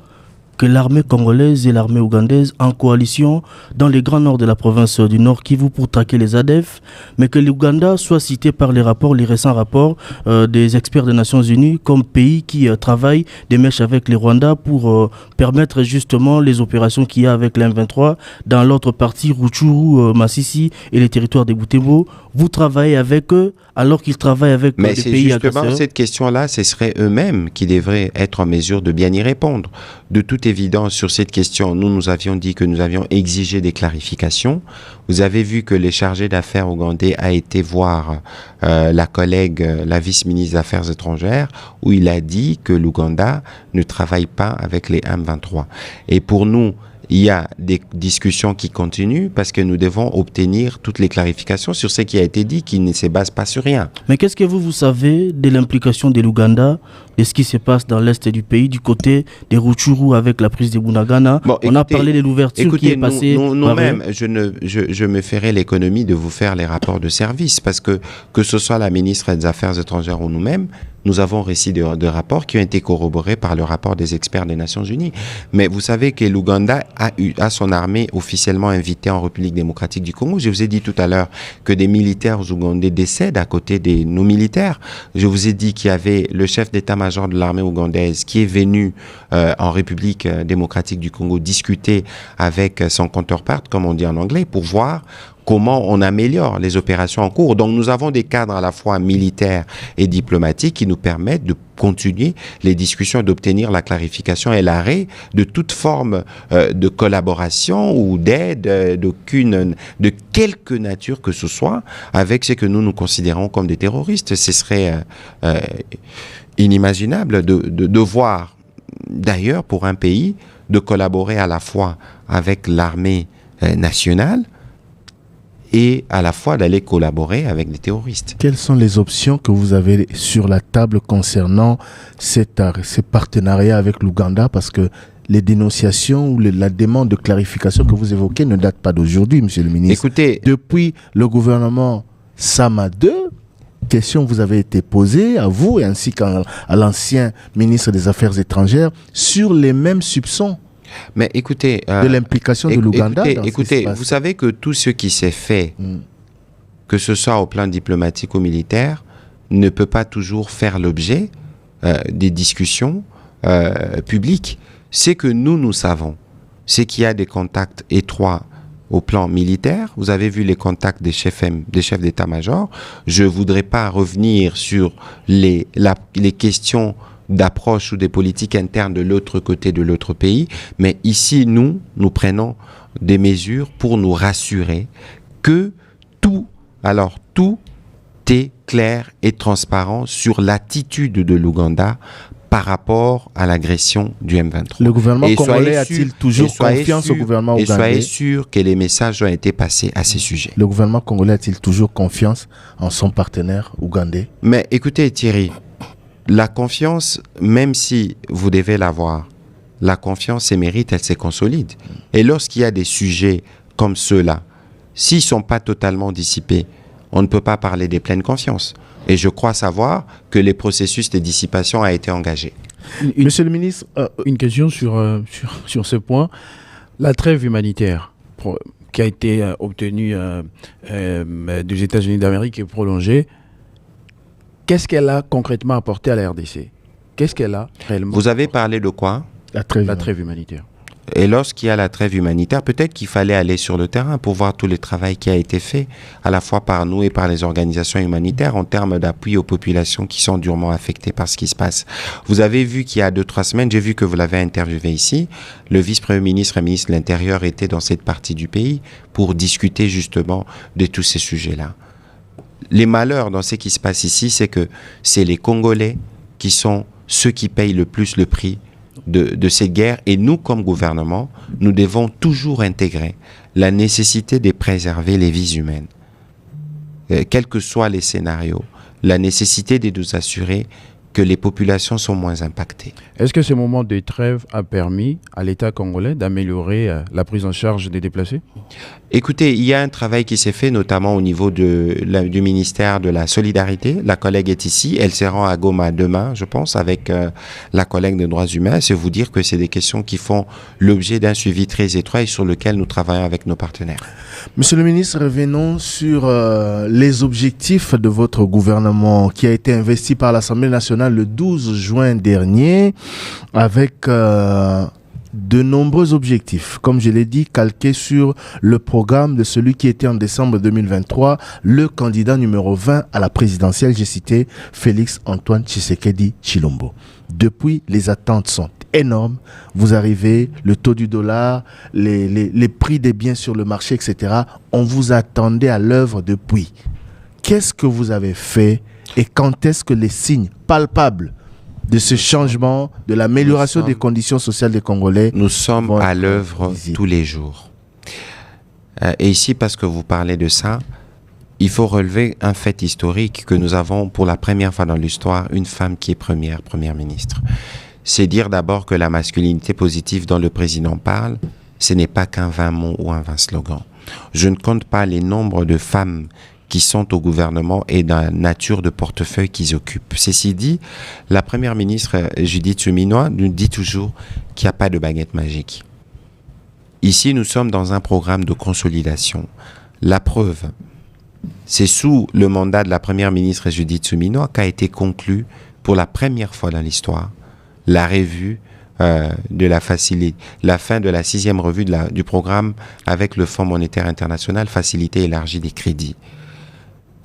que l'armée congolaise et l'armée ougandaise en coalition dans les grands nord de la province du Nord Kivu pour traquer les ADF, mais que l'Ouganda soit cité par les récents rapports des experts des Nations Unies comme pays qui travaille des mèches avec les Rwandais pour permettre justement les opérations qu'il y a avec l'M23 dans l'autre partie, Rutshuru, Masisi et les territoires des Butembo. Vous travaillez avec eux alors qu'ils travaillent avec mais des pays agresseurs. Mais c'est justement cette question-là, ce serait eux-mêmes qui devraient être en mesure de bien y répondre. De toute évidence, sur cette question, nous avions dit que nous avions exigé des clarifications. Vous avez vu que le chargé d'affaires ougandais a été voir la collègue, la vice-ministre des Affaires étrangères, où il a dit que l'Ouganda ne travaille pas avec les M23. Et pour nous, il y a des discussions qui continuent parce que nous devons obtenir toutes les clarifications sur ce qui a été dit, qui ne se base pas sur rien. Mais qu'est-ce que vous savez de l'implication de l'Ouganda, de ce qui se passe dans l'est du pays, du côté des Rutshuru avec la prise de Bunagana? Bon, on a parlé de l'ouverture qui est passée. Nous-mêmes, je me ferai l'économie de vous faire les rapports de service parce que ce soit la ministre des Affaires étrangères ou nous-mêmes, nous avons récit de rapports qui ont été corroborés par le rapport des experts des Nations Unies. Mais vous savez que l'Ouganda a son armée officiellement invitée en République démocratique du Congo. Je vous ai dit tout à l'heure que des militaires ougandais décèdent à côté de nos militaires. Je vous ai dit qu'il y avait le chef d'état-major de l'armée ougandaise qui est venu en République démocratique du Congo discuter avec son counterpart, comme on dit en anglais, pour voir comment on améliore les opérations en cours. Donc nous avons des cadres à la fois militaires et diplomatiques qui nous permettent de continuer les discussions, d'obtenir la clarification et l'arrêt de toute forme de collaboration ou d'aide de quelque nature que ce soit avec ce que nous considérons comme des terroristes. Ce serait inimaginable de voir, d'ailleurs, pour un pays, de collaborer à la fois avec l'armée nationale et à la fois d'aller collaborer avec des terroristes. Quelles sont les options que vous avez sur la table concernant ces partenariats avec l'Ouganda? Parce que les dénonciations ou la demande de clarification que vous évoquez ne date pas d'aujourd'hui, monsieur le ministre. Écoutez, depuis le gouvernement Sama II, question vous avez été posée à vous et ainsi qu'à l'ancien ministre des Affaires étrangères sur les mêmes soupçons. Mais écoutez, de l'implication de l'Ouganda. Écoutez, vous savez que tout ce qui s'est fait, que ce soit au plan diplomatique ou militaire, ne peut pas toujours faire l'objet des discussions publiques. Ce que nous savons, c'est qu'il y a des contacts étroits au plan militaire. Vous avez vu les contacts des chefs d'état-major. Je ne voudrais pas revenir sur les questions d'approche ou des politiques internes de l'autre côté de l'autre pays. Mais ici, nous prenons des mesures pour nous rassurer que tout est clair et transparent sur l'attitude de l'Ouganda par rapport à l'agression du M23. Le gouvernement congolais a-t-il toujours confiance au gouvernement ougandais? Et soyez sûr que les messages ont été passés à ces sujets. Le gouvernement congolais a-t-il toujours confiance en son partenaire ougandais? Mais écoutez Thierry, la confiance, même si vous devez l'avoir, la confiance et mérite, elle se consolide. Et lorsqu'il y a des sujets comme ceux-là, s'ils ne sont pas totalement dissipés, on ne peut pas parler des pleines confiances. Et je crois savoir que les processus de dissipation a été engagé. Monsieur le ministre, une question sur ce point. La trêve humanitaire qui a été obtenue des États-Unis d'Amérique et prolongée, qu'est-ce qu'elle a concrètement apporté à la RDC? Qu'est-ce qu'elle a réellement? Vous avez parlé de quoi? La trêve humanitaire. Et lorsqu'il y a la trêve humanitaire, peut-être qu'il fallait aller sur le terrain pour voir tout le travail qui a été fait, à la fois par nous et par les organisations humanitaires, en termes d'appui aux populations qui sont durement affectées par ce qui se passe. Vous avez vu qu'il y a 2-3 semaines, j'ai vu que vous l'avez interviewé ici, le vice-premier ministre et ministre de l'Intérieur était dans cette partie du pays pour discuter justement de tous ces sujets-là. Les malheurs dans ce qui se passe ici, c'est que c'est les Congolais qui sont ceux qui payent le plus le prix de ces guerres. Et nous, comme gouvernement, nous devons toujours intégrer la nécessité de préserver les vies humaines. Quels que soient les scénarios, la nécessité de nous assurer que les populations sont moins impactées. Est-ce que ce moment de trêve a permis à l'État congolais d'améliorer la prise en charge des déplacés? Écoutez, il y a un travail qui s'est fait notamment au niveau du ministère de la Solidarité. La collègue est ici, elle se rend à Goma demain, je pense, avec la collègue des droits humains. C'est vous dire que c'est des questions qui font l'objet d'un suivi très étroit et sur lequel nous travaillons avec nos partenaires. Monsieur le ministre, revenons sur les objectifs de votre gouvernement qui a été investi par l'Assemblée nationale le 12 juin dernier avec de nombreux objectifs, comme je l'ai dit, calqués sur le programme de celui qui était en décembre 2023, le candidat numéro 20 à la présidentielle, j'ai cité Félix Antoine Tshisekedi Tshilombo. Depuis, les attentes sont énormes. Vous arrivez, le taux du dollar, les prix des biens sur le marché, etc. On vous attendait à l'œuvre depuis. Qu'est-ce que vous avez fait et quand est-ce que les signes palpables de ce changement, de l'amélioration des conditions sociales des Congolais? Nous sommes à l'œuvre tous les jours. Et ici, parce que vous parlez de ça, il faut relever un fait historique que nous avons pour la première fois dans l'histoire une femme qui est première ministre. C'est dire d'abord que la masculinité positive dont le président parle, ce n'est pas qu'un vain mot ou un vain slogan. Je ne compte pas les nombres de femmes qui sont au gouvernement et dans la nature de portefeuille qu'ils occupent. Ceci dit, la première ministre Judith Suminwa nous dit toujours qu'il n'y a pas de baguette magique. Ici, nous sommes dans un programme de consolidation. La preuve, c'est sous le mandat de la première ministre Judith Suminwa qu'a été conclue pour la première fois dans l'histoire la revue de la fin de la 6e revue du programme avec le Fonds monétaire international, facilité élargie des crédits.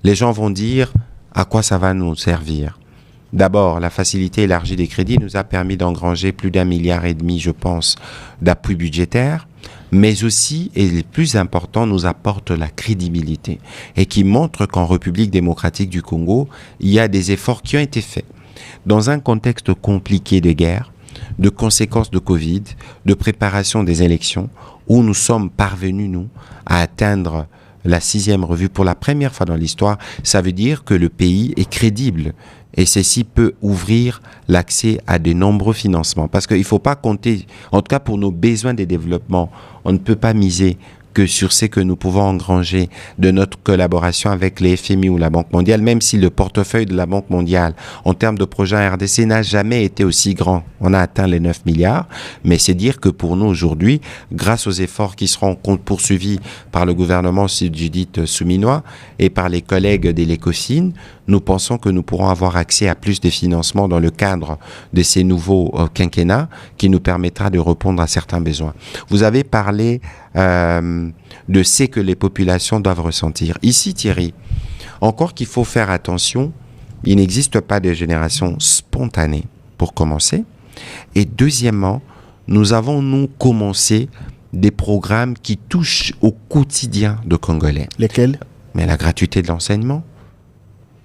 Les gens vont dire à quoi ça va nous servir. D'abord, la facilité élargie des crédits nous a permis d'engranger plus d'1,5 milliard, je pense, d'appui budgétaire, mais aussi, et le plus important, nous apporte la crédibilité et qui montre qu'en République démocratique du Congo, il y a des efforts qui ont été faits. Dans un contexte compliqué de guerre, de conséquences de Covid, de préparation des élections, où nous sommes parvenus, nous, à atteindre la 6e revue pour la première fois dans l'histoire, ça veut dire que le pays est crédible. Et ceci peut ouvrir l'accès à de nombreux financements. Parce qu'il ne faut pas compter, en tout cas pour nos besoins de développement, on ne peut pas miser que sur ce que nous pouvons engranger de notre collaboration avec les FMI ou la Banque mondiale, même si le portefeuille de la Banque mondiale en termes de projet en RDC n'a jamais été aussi grand. On a atteint les 9 milliards, mais c'est dire que pour nous aujourd'hui, grâce aux efforts qui seront poursuivis par le gouvernement Judith Suminwa et par les collègues de l'ECOFIN, nous pensons que nous pourrons avoir accès à plus de financements dans le cadre de ces nouveaux quinquennats qui nous permettra de répondre à certains besoins. Vous avez parlé de ce que les populations doivent ressentir. Ici, Thierry, encore qu'il faut faire attention, il n'existe pas de génération spontanée, pour commencer. Et deuxièmement, nous avons, nous, commencé des programmes qui touchent au quotidien de Congolais. Lesquels? Mais la gratuité de l'enseignement.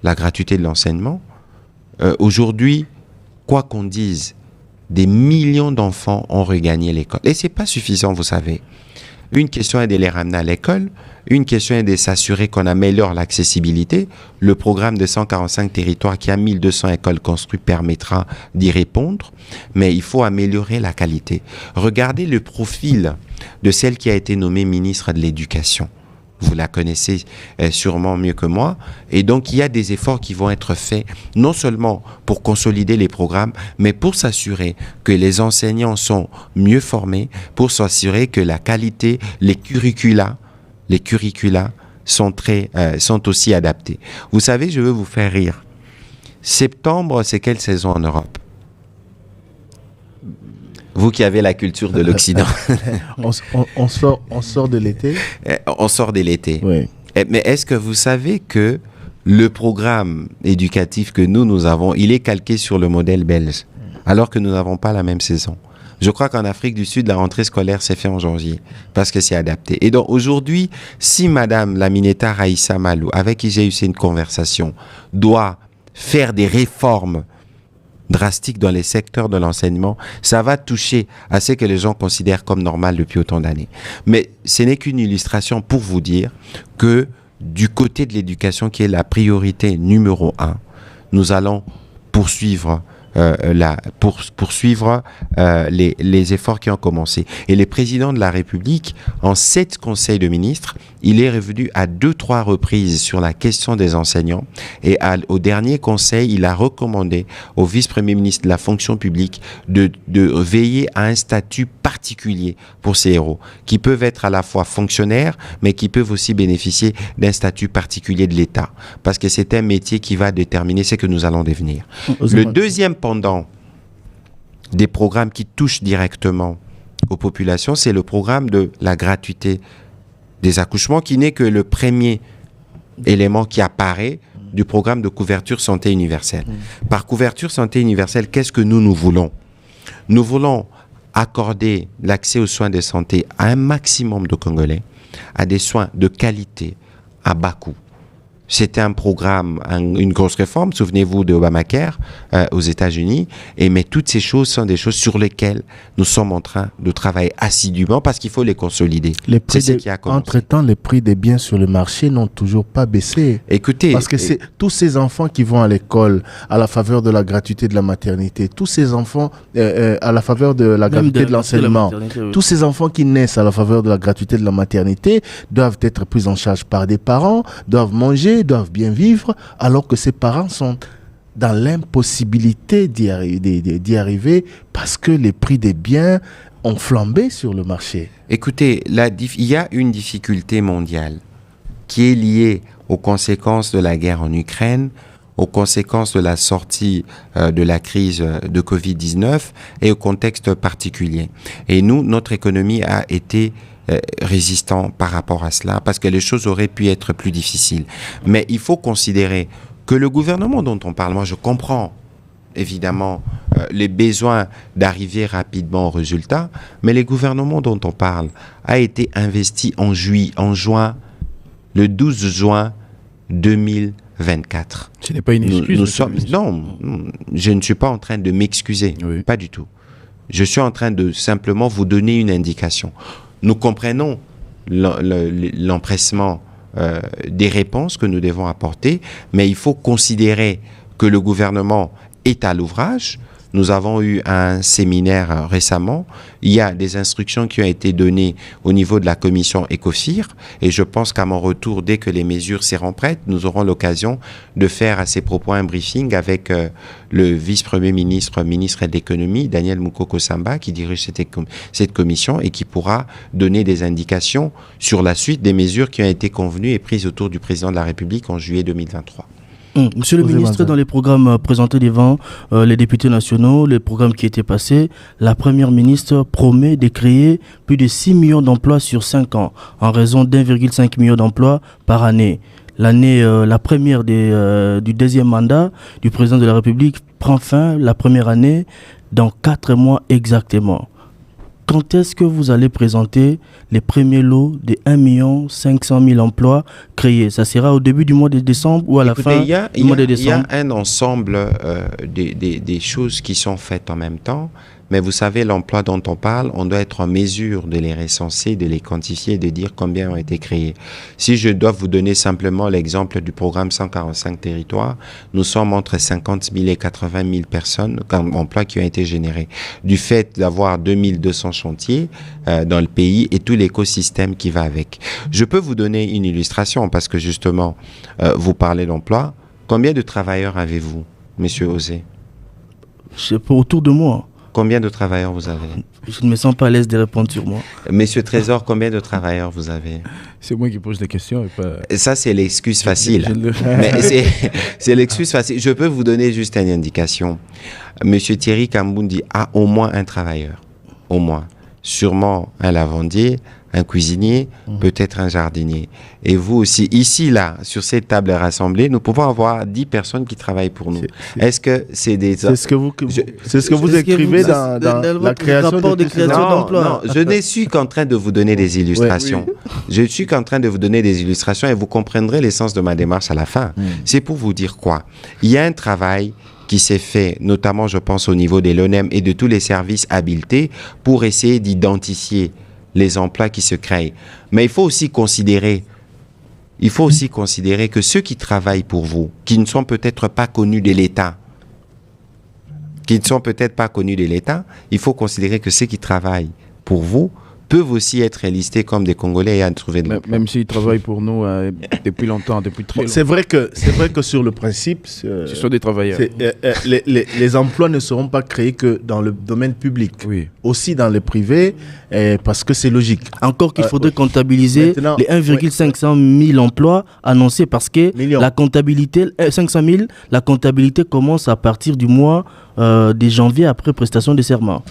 La gratuité de l'enseignement. Aujourd'hui, quoi qu'on dise, des millions d'enfants ont regagné l'école. Et c'est pas suffisant, vous savez. Une question est de les ramener à l'école. Une question est de s'assurer qu'on améliore l'accessibilité. Le programme de 145 territoires qui a 1200 écoles construites permettra d'y répondre. Mais il faut améliorer la qualité. Regardez le profil de celle qui a été nommée ministre de l'Éducation. Vous la connaissez sûrement mieux que moi. Et donc, il y a des efforts qui vont être faits, non seulement pour consolider les programmes, mais pour s'assurer que les enseignants sont mieux formés, pour s'assurer que la qualité, les curricula sont aussi adaptés. Vous savez, je veux vous faire rire. Septembre, c'est quelle saison en Europe ? Vous qui avez la culture de l'Occident. on sort de l'été. On sort de l'été. Oui. Mais est-ce que vous savez que le programme éducatif que nous avons, il est calqué sur le modèle belge, alors que nous n'avons pas la même saison. Je crois qu'en Afrique du Sud, la rentrée scolaire s'est faite en janvier, parce que c'est adapté. Et donc aujourd'hui, si Madame Lamineta Raïssa Malou, avec qui j'ai eu une conversation, doit faire des réformes drastique dans les secteurs de l'enseignement, ça va toucher à ce que les gens considèrent comme normal depuis autant d'années. Mais ce n'est qu'une illustration pour vous dire que du côté de l'éducation, qui est la priorité numéro 1, nous allons poursuivre les efforts qui ont commencé. Et le président de la République, en 7 conseils de ministres, il est revenu à 2-3 reprises sur la question des enseignants. Et au dernier conseil, il a recommandé au vice-premier ministre de la fonction publique de veiller à un statut particulier pour ces héros, qui peuvent être à la fois fonctionnaires, mais qui peuvent aussi bénéficier d'un statut particulier de l'État. Parce que c'est un métier qui va déterminer ce que nous allons devenir. Le deuxième pendant des programmes qui touchent directement aux populations, c'est le programme de la gratuité des accouchements, qui n'est que le premier élément qui apparaît du programme de couverture santé universelle. Par couverture santé universelle, qu'est-ce que nous voulons? Nous voulons accorder l'accès aux soins de santé à un maximum de Congolais, à des soins de qualité, à bas coût. C'était un programme, une grosse réforme, souvenez-vous de Obamacare aux États-Unis, mais toutes ces choses sont des choses sur lesquelles nous sommes en train de travailler assidûment parce qu'il faut les consolider. C'est ce qui a commencé. Entre-temps, les prix des biens sur le marché n'ont toujours pas baissé. Écoutez, parce que c'est tous ces enfants qui vont à l'école à la faveur de la gratuité de la maternité, tous ces enfants à la faveur de la gratuité de l'enseignement, tous ces enfants qui naissent à la faveur de la gratuité de la maternité doivent être pris en charge par des parents, doivent manger, doivent bien vivre, alors que ces parents sont dans l'impossibilité d'y arriver parce que les prix des biens ont flambé sur le marché. Écoutez, il y a une difficulté mondiale qui est liée aux conséquences de la guerre en Ukraine, aux conséquences de la sortie de la crise de Covid-19 et au contexte particulier. Et nous, notre économie a été résistant par rapport à cela, parce que les choses auraient pu être plus difficiles. Mais il faut considérer que le gouvernement dont on parle, moi je comprends évidemment les besoins d'arriver rapidement au résultat, mais le gouvernement dont on parle a été investi en juin, le 12 juin 2024. Ce n'est pas une excuse. Non, je ne suis pas en train de m'excuser, oui. Pas du tout. Je suis en train de simplement vous donner une indication. Nous comprenons l'empressement des réponses que nous devons apporter, mais il faut considérer que le gouvernement est à l'ouvrage. Nous avons eu un séminaire récemment. Il y a des instructions qui ont été données au niveau de la commission ECOFIR et je pense qu'à mon retour, dès que les mesures seront prêtes, nous aurons l'occasion de faire à ces propos un briefing avec le vice-premier ministre, ministre de l'économie, Daniel Mukoko Samba, qui dirige cette commission et qui pourra donner des indications sur la suite des mesures qui ont été convenues et prises autour du président de la République en juillet 2023. Monsieur le ministre, dans les programmes présentés devant les députés nationaux, les programmes qui étaient passés, la première ministre promet de créer plus de 6 millions d'emplois sur 5 ans, en raison d'1,5 million d'emplois par année. L'année, la première du deuxième mandat du président de la République prend fin la première année dans 4 mois exactement. Quand est-ce que vous allez présenter les premiers lots des 1 500 000 emplois créés? Ça sera au début du mois de décembre ou à la fin du mois de décembre? Il y a un ensemble des choses qui sont faites en même temps. Mais vous savez, l'emploi dont on parle, on doit être en mesure de les recenser, de les quantifier, de dire combien ont été créés. Si je dois vous donner simplement l'exemple du programme 145 territoires, nous sommes entre 50 000 et 80 000 personnes, emplois qui ont été générés. Du fait d'avoir 2200 chantiers dans le pays et tout l'écosystème qui va avec. Je peux vous donner une illustration parce que justement, vous parlez d'emploi. Combien de travailleurs avez-vous, Monsieur Osé? C'est pas autour de moi. Combien de travailleurs vous avez? Je ne me sens pas à l'aise de répondre sur moi. Monsieur Trésor, combien de travailleurs vous avez? C'est moi qui pose des questions. Et pas... Ça, c'est l'excuse facile. Mais c'est l'excuse facile. Je peux vous donner juste une indication. Monsieur Thierry Kambundi a au moins un travailleur. Au moins. Sûrement un lavandier, un cuisinier, peut-être un jardinier. Et vous aussi, ici, là, sur cette table rassemblée, nous pouvons avoir 10 personnes qui travaillent pour nous. Est-ce que c'est des... C'est ce que vous écrivez dans la création de création d'emploi. Non, je ne suis qu'en train de vous donner des illustrations. Ouais, oui. Je suis qu'en train de vous donner des illustrations et vous comprendrez l'essence de ma démarche à la fin. C'est pour vous dire quoi? Il y a un travail qui s'est fait, notamment, je pense, au niveau des LONEM et de tous les services habilités pour essayer d'identifier les emplois qui se créent. Mais il faut aussi considérer que ceux qui travaillent pour vous, qui ne sont peut-être pas connus de l'État, qui ne sont peut-être pas connus de l'État, il faut considérer que ceux qui travaillent pour vous peuvent aussi être listés comme des Congolais et à trouver de l'emploi. Même s'ils travaillent pour nous depuis longtemps, depuis très longtemps. C'est vrai que sur le principe, ce sont des travailleurs. Les emplois ne seront pas créés que dans le domaine public, aussi dans le privé, parce que c'est logique. Encore qu'il faudrait comptabiliser les 1,500 000 emplois annoncés parce que la comptabilité, 500 000, la comptabilité commence à partir du mois de janvier après prestation de serment.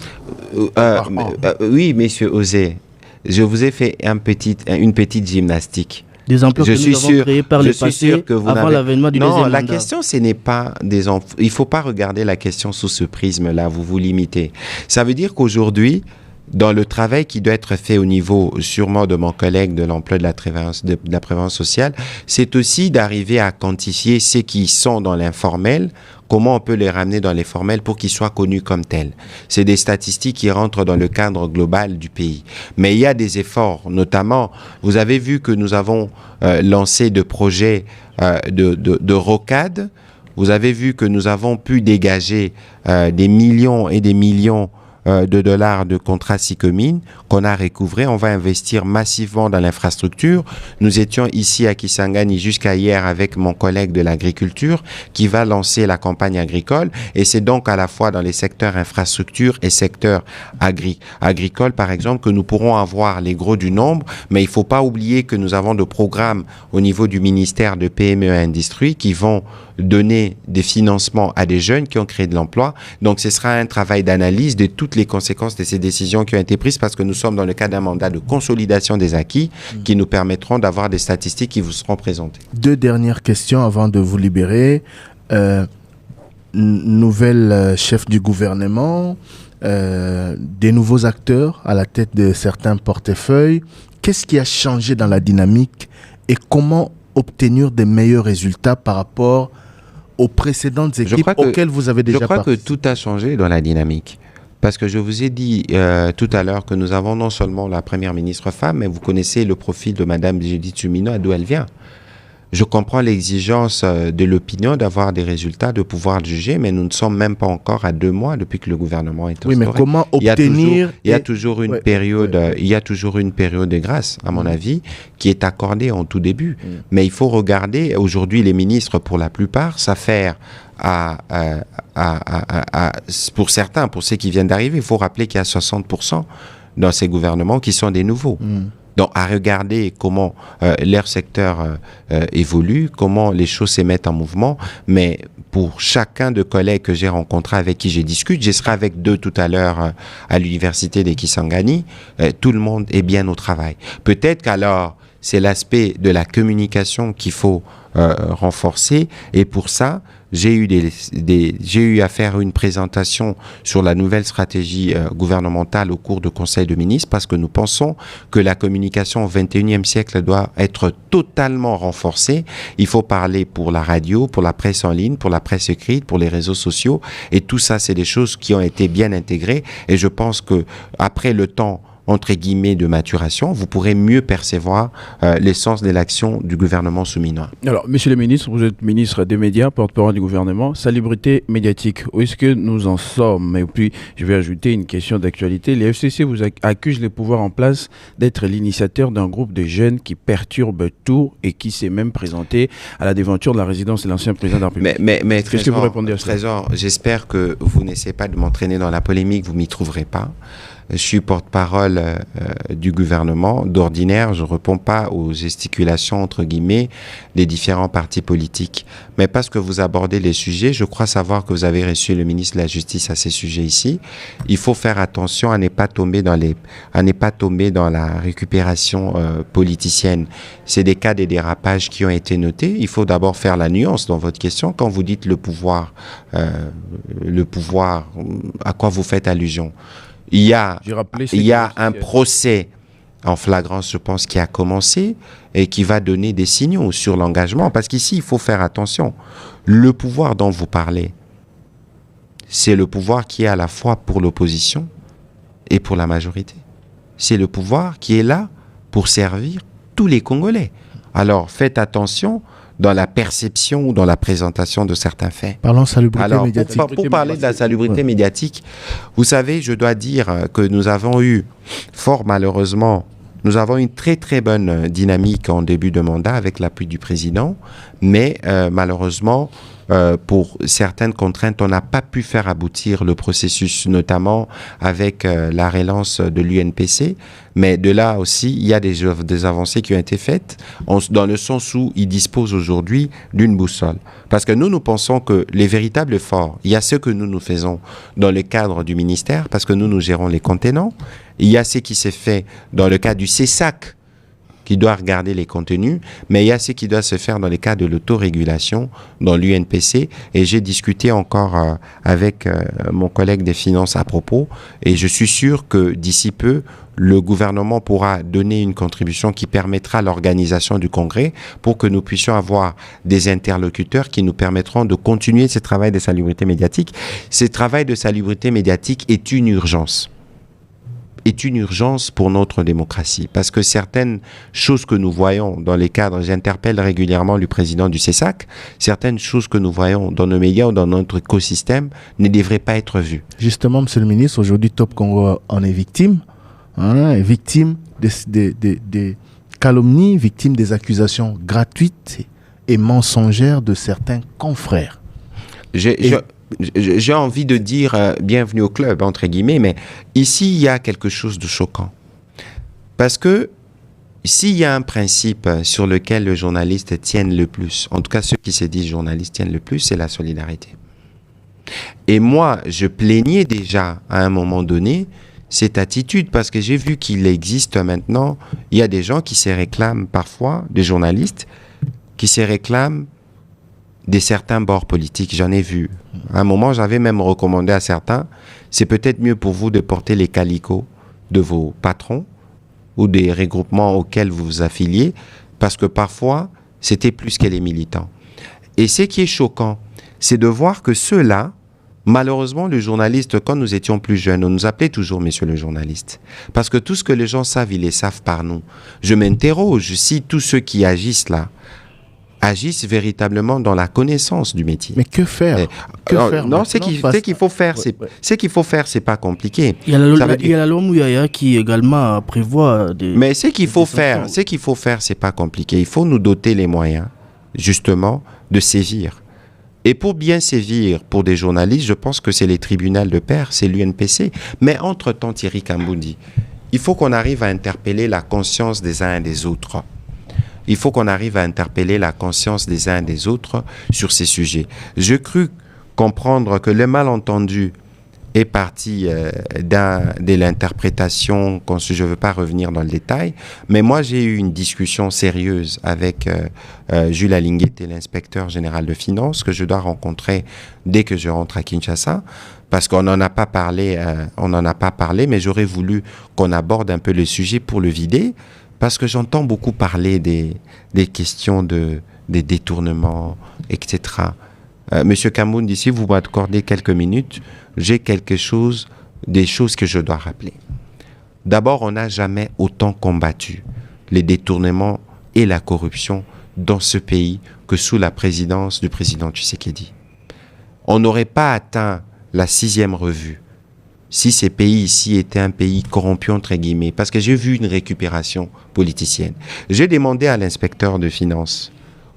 Oui, monsieur Osé, je vous ai fait une petite gymnastique. Des emplois que nous avons créés par le passé avant l'avènement du deuxième mandat. Non, la question, ce n'est pas des emplois. Il ne faut pas regarder la question sous ce prisme-là, vous vous limitez. Ça veut dire qu'aujourd'hui, dans le travail qui doit être fait au niveau sûrement de mon collègue de l'emploi de la prévention sociale, c'est aussi d'arriver à quantifier ceux qui sont dans l'informel, comment on peut les ramener dans les formels pour qu'ils soient connus comme tels. C'est des statistiques qui rentrent dans le cadre global du pays. Mais il y a des efforts, notamment, vous avez vu que nous avons lancé de projets de rocade. Vous avez vu que nous avons pu dégager des millions et des millions de dollars de contrats SICOMINE qu'on a recouvrés. On va investir massivement dans l'infrastructure. Nous étions ici à Kisangani jusqu'à hier avec mon collègue de l'agriculture qui va lancer la campagne agricole, et c'est donc à la fois dans les secteurs infrastructure et secteurs agricoles, par exemple, que nous pourrons avoir les gros du nombre, mais il ne faut pas oublier que nous avons des programmes au niveau du ministère de PME et Industrie qui vont donner des financements à des jeunes qui ont créé de l'emploi. Donc ce sera un travail d'analyse de toutes les conséquences de ces décisions qui ont été prises, parce que nous sommes dans le cadre d'un mandat de consolidation des acquis qui nous permettront d'avoir des statistiques qui vous seront présentées. 2 dernières questions avant de vous libérer. Nouvelle chef du gouvernement, des nouveaux acteurs à la tête de certains portefeuilles. Qu'est-ce qui a changé dans la dynamique et comment obtenir des meilleurs résultats par rapport aux précédentes équipes auxquelles vous avez déjà participé? Je crois que tout a changé dans la dynamique. Parce que je vous ai dit tout à l'heure que nous avons non seulement la première ministre femme, mais vous connaissez le profil de Madame Judith Suminwa, d'où elle vient. Je comprends l'exigence de l'opinion d'avoir des résultats, de pouvoir juger, mais nous ne sommes même pas encore à 2 mois depuis que le gouvernement est instauré. Oui, mais comment obtenir... Il y a toujours une période de grâce, à mon avis, qui est accordée en tout début. Mais il faut regarder, aujourd'hui, les ministres, pour la plupart, s'affairent pour certains, pour ceux qui viennent d'arriver, il faut rappeler qu'il y a 60% dans ces gouvernements qui sont des nouveaux. Donc, à regarder comment leur secteur évolue, comment les choses se mettent en mouvement. Mais pour chacun de collègues que j'ai rencontrés, avec qui je discute, je serai avec 2 tout à l'heure à l'université de Kisangani, tout le monde est bien au travail. Peut-être qu'alors, c'est l'aspect de la communication qu'il faut renforcer. Et pour ça, j'ai eu à faire une présentation sur la nouvelle stratégie gouvernementale au cours du Conseil de ministres, parce que nous pensons que la communication au XXIe siècle doit être totalement renforcée. Il faut parler pour la radio, pour la presse en ligne, pour la presse écrite, pour les réseaux sociaux. Et tout ça, c'est des choses qui ont été bien intégrées. Et je pense que après le temps entre guillemets de maturation, vous pourrez mieux percevoir l'essence de l'action du gouvernement Suminwa. Alors, monsieur le ministre, vous êtes ministre des médias, porte-parole du gouvernement, salubrité médiatique. Où est-ce que nous en sommes? Et puis, je vais ajouter une question d'actualité. Les FCC vous accusent les pouvoirs en place d'être l'initiateur d'un groupe de jeunes qui perturbe tout et qui s'est même présenté à la déventure de la résidence de l'ancien président de la République. Mais qu'est-ce que vous répondez à ça? Trésor, j'espère que vous n'essayez pas de m'entraîner dans la polémique, vous m'y trouverez pas. Je suis porte-parole du gouvernement. D'ordinaire, je ne réponds pas aux gesticulations, entre guillemets, des différents partis politiques. Mais parce que vous abordez les sujets, je crois savoir que vous avez reçu le ministre de la Justice à ces sujets ici. Il faut faire attention à ne pas tomber dans la récupération politicienne. C'est des cas de dérapage qui ont été notés. Il faut d'abord faire la nuance dans votre question. Quand vous dites le pouvoir, à quoi vous faites allusion? Il y a un procès en flagrance, je pense, qui a commencé et qui va donner des signaux sur l'engagement. Parce qu'ici, il faut faire attention. Le pouvoir dont vous parlez, c'est le pouvoir qui est à la fois pour l'opposition et pour la majorité. C'est le pouvoir qui est là pour servir tous les Congolais. Alors, faites attention dans la perception ou dans la présentation de certains faits. Parlons salubrité Alors, médiatique. pour parler de la salubrité médiatique, vous savez, je dois dire que nous avons eu, fort malheureusement, nous avons une très très bonne dynamique en début de mandat avec l'appui du président, mais malheureusement, pour certaines contraintes, on n'a pas pu faire aboutir le processus, notamment avec la relance de l'UNPC. Mais de là aussi, il y a des avancées qui ont été faites dans le sens où ils disposent aujourd'hui d'une boussole. Parce que nous pensons que les véritables efforts, il y a ce que nous faisons dans le cadre du ministère, parce que nous gérons les contenants. Il y a ce qui s'est fait dans le cadre du CESAC, qui doit regarder les contenus, mais il y a ce qui doit se faire dans les cas de l'autorégulation, dans l'UNPC, et j'ai discuté encore avec mon collègue des finances à propos, et je suis sûr que d'ici peu, le gouvernement pourra donner une contribution qui permettra l'organisation du congrès pour que nous puissions avoir des interlocuteurs qui nous permettront de continuer ce travail de salubrité médiatique. Ce travail de salubrité médiatique est une urgence. Est une urgence pour notre démocratie. Parce que certaines choses que nous voyons dans les cadres, j'interpelle régulièrement le président du CESAC, certaines choses que nous voyons dans nos médias ou dans notre écosystème ne devraient pas être vues. Justement, Monsieur le ministre, aujourd'hui, Top Congo en est victime. Victime des calomnies, victime des accusations gratuites et mensongères de certains confrères. J'ai envie de dire bienvenue au club, entre guillemets, mais ici, il y a quelque chose de choquant. Parce que s'il y a un principe sur lequel le journaliste tienne le plus, en tout cas ceux qui se disent journalistes tiennent le plus, c'est la solidarité. Et moi, je plaignais déjà à un moment donné cette attitude parce que j'ai vu qu'il existe maintenant, il y a des gens qui se réclament parfois, des journalistes, qui se réclament de certains bords politiques, j'en ai vu. À un moment, j'avais même recommandé à certains, c'est peut-être mieux pour vous de porter les calicots de vos patrons ou des regroupements auxquels vous vous affiliez, parce que parfois, c'était plus que les militants. Et ce qui est choquant, c'est de voir que ceux-là, malheureusement, le journaliste, quand nous étions plus jeunes, on nous appelait toujours monsieur le journaliste. Parce que tout ce que les gens savent, ils le savent par nous. Je m'interroge si tous ceux qui agissent là, agissent véritablement dans la connaissance du métier. Mais que faire? Non, ce qu'il faut faire, c'est pas compliqué. Il y a la loi Mouyaya qui également prévoit des... Mais ce qu'il faut faire, c'est pas compliqué. Il faut nous doter les moyens, justement, de sévir. Et pour bien sévir pour des journalistes, je pense que c'est les tribunaux de paix, c'est l'UNPC. Mais entre-temps, Thierry Kamboundi, il faut qu'on arrive à interpeller la conscience des uns et des autres. Il faut qu'on arrive à interpeller la conscience des uns et des autres sur ces sujets. Je crus comprendre que le malentendu est parti de l'interprétation, je ne veux pas revenir dans le détail, mais moi j'ai eu une discussion sérieuse avec Jules Alinguete, l'inspecteur général de finances, que je dois rencontrer dès que je rentre à Kinshasa, parce qu'on n'en a pas parlé, mais j'aurais voulu qu'on aborde un peu le sujet pour le vider, parce que j'entends beaucoup parler des questions des détournements, etc. Monsieur Kamoun, d'ici, vous m'accordez quelques minutes, j'ai des choses que je dois rappeler. D'abord, on n'a jamais autant combattu les détournements et la corruption dans ce pays que sous la présidence du président Tshisekedi. On n'aurait pas atteint la 6e revue si ces pays ici étaient un pays corrompu, entre guillemets, parce que j'ai vu une récupération politicienne. J'ai demandé à l'inspecteur de finances,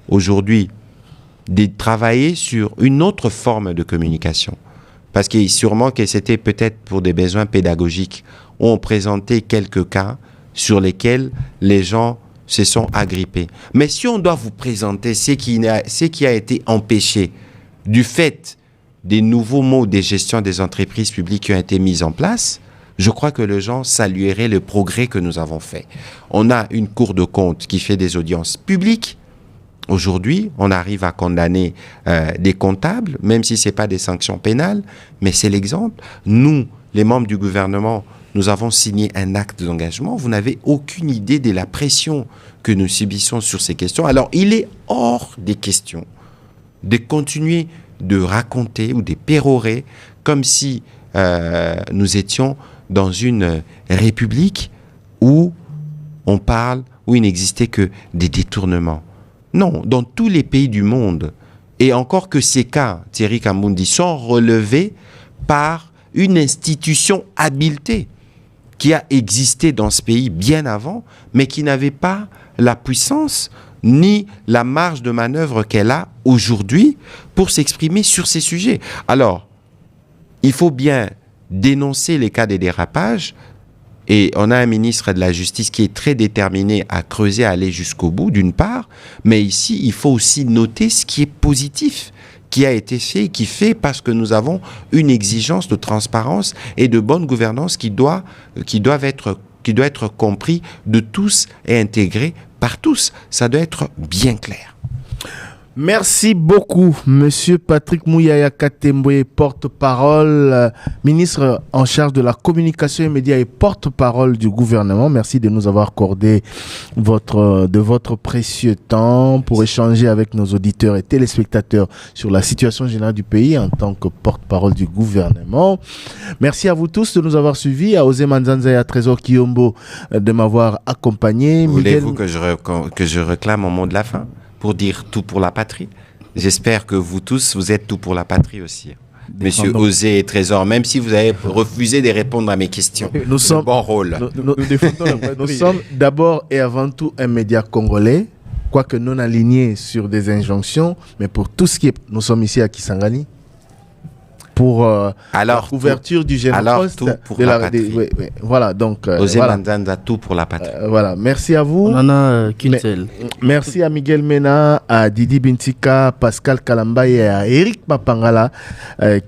aujourd'hui, de travailler sur une autre forme de communication. Parce que sûrement que c'était peut-être pour des besoins pédagogiques, où on présentait quelques cas sur lesquels les gens se sont agrippés. Mais si on doit vous présenter ce qui a été empêché du fait des nouveaux modes de gestion des entreprises publiques qui ont été mis en place, je crois que les gens salueraient le progrès que nous avons fait. On a une Cour de compte qui fait des audiences publiques. Aujourd'hui, on arrive à condamner des comptables, même si ce n'est pas des sanctions pénales, mais c'est l'exemple. Nous, les membres du gouvernement, nous avons signé un acte d'engagement. Vous n'avez aucune idée de la pression que nous subissons sur ces questions. Alors, il est hors des questions de continuer de raconter ou de pérorer comme si nous étions dans une république où on parle, où il n'existait que des détournements. Non, dans tous les pays du monde, et encore que ces cas, Thierry Kambundi, sont relevés par une institution habilitée qui a existé dans ce pays bien avant, mais qui n'avait pas la puissance ni la marge de manœuvre qu'elle a aujourd'hui pour s'exprimer sur ces sujets. Alors, il faut bien dénoncer les cas des dérapages, et on a un ministre de la Justice qui est très déterminé à creuser, à aller jusqu'au bout, d'une part, mais ici, il faut aussi noter ce qui est positif, qui a été fait et qui fait parce que nous avons une exigence de transparence et de bonne gouvernance qui doit être compris de tous et intégré par tous. Ça doit être bien clair. Merci beaucoup, Monsieur Patrick Mouyaya Katemboé, porte-parole, ministre en charge de la communication et médias et porte-parole du gouvernement. Merci de nous avoir accordé votre précieux temps pour échanger avec nos auditeurs et téléspectateurs sur la situation générale du pays en tant que porte-parole du gouvernement. Merci à vous tous de nous avoir suivis, à Osé Manzanza et à Trésor Kiyombo de m'avoir accompagné. Voulez-vous que je réclame au mot de la fin pour dire tout pour la patrie? J'espère que vous tous, vous êtes tout pour la patrie aussi. Monsieur Osé et Trésor, même si vous avez refusé de répondre à mes questions. Nous sommes bon rôle. Nous sommes d'abord et avant tout un média congolais, quoique non aligné sur des injonctions, mais pour tout ce qui est... Nous sommes ici à Kisangani pour la couverture du généreux tout pour la patrie. Voilà, donc... Osé Manzanza, tout pour la patrie. Voilà, merci à vous. Nana Kintel. Merci à Miguel Mena, à Didi Bintika, Pascal Kalamba et à Eric Mapangala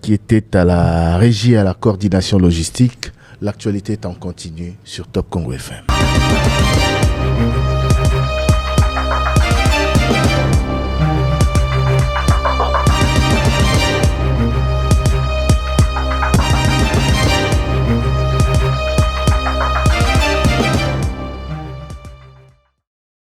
qui étaient à la régie et à la coordination logistique. L'actualité est en continu sur Top Congo FM.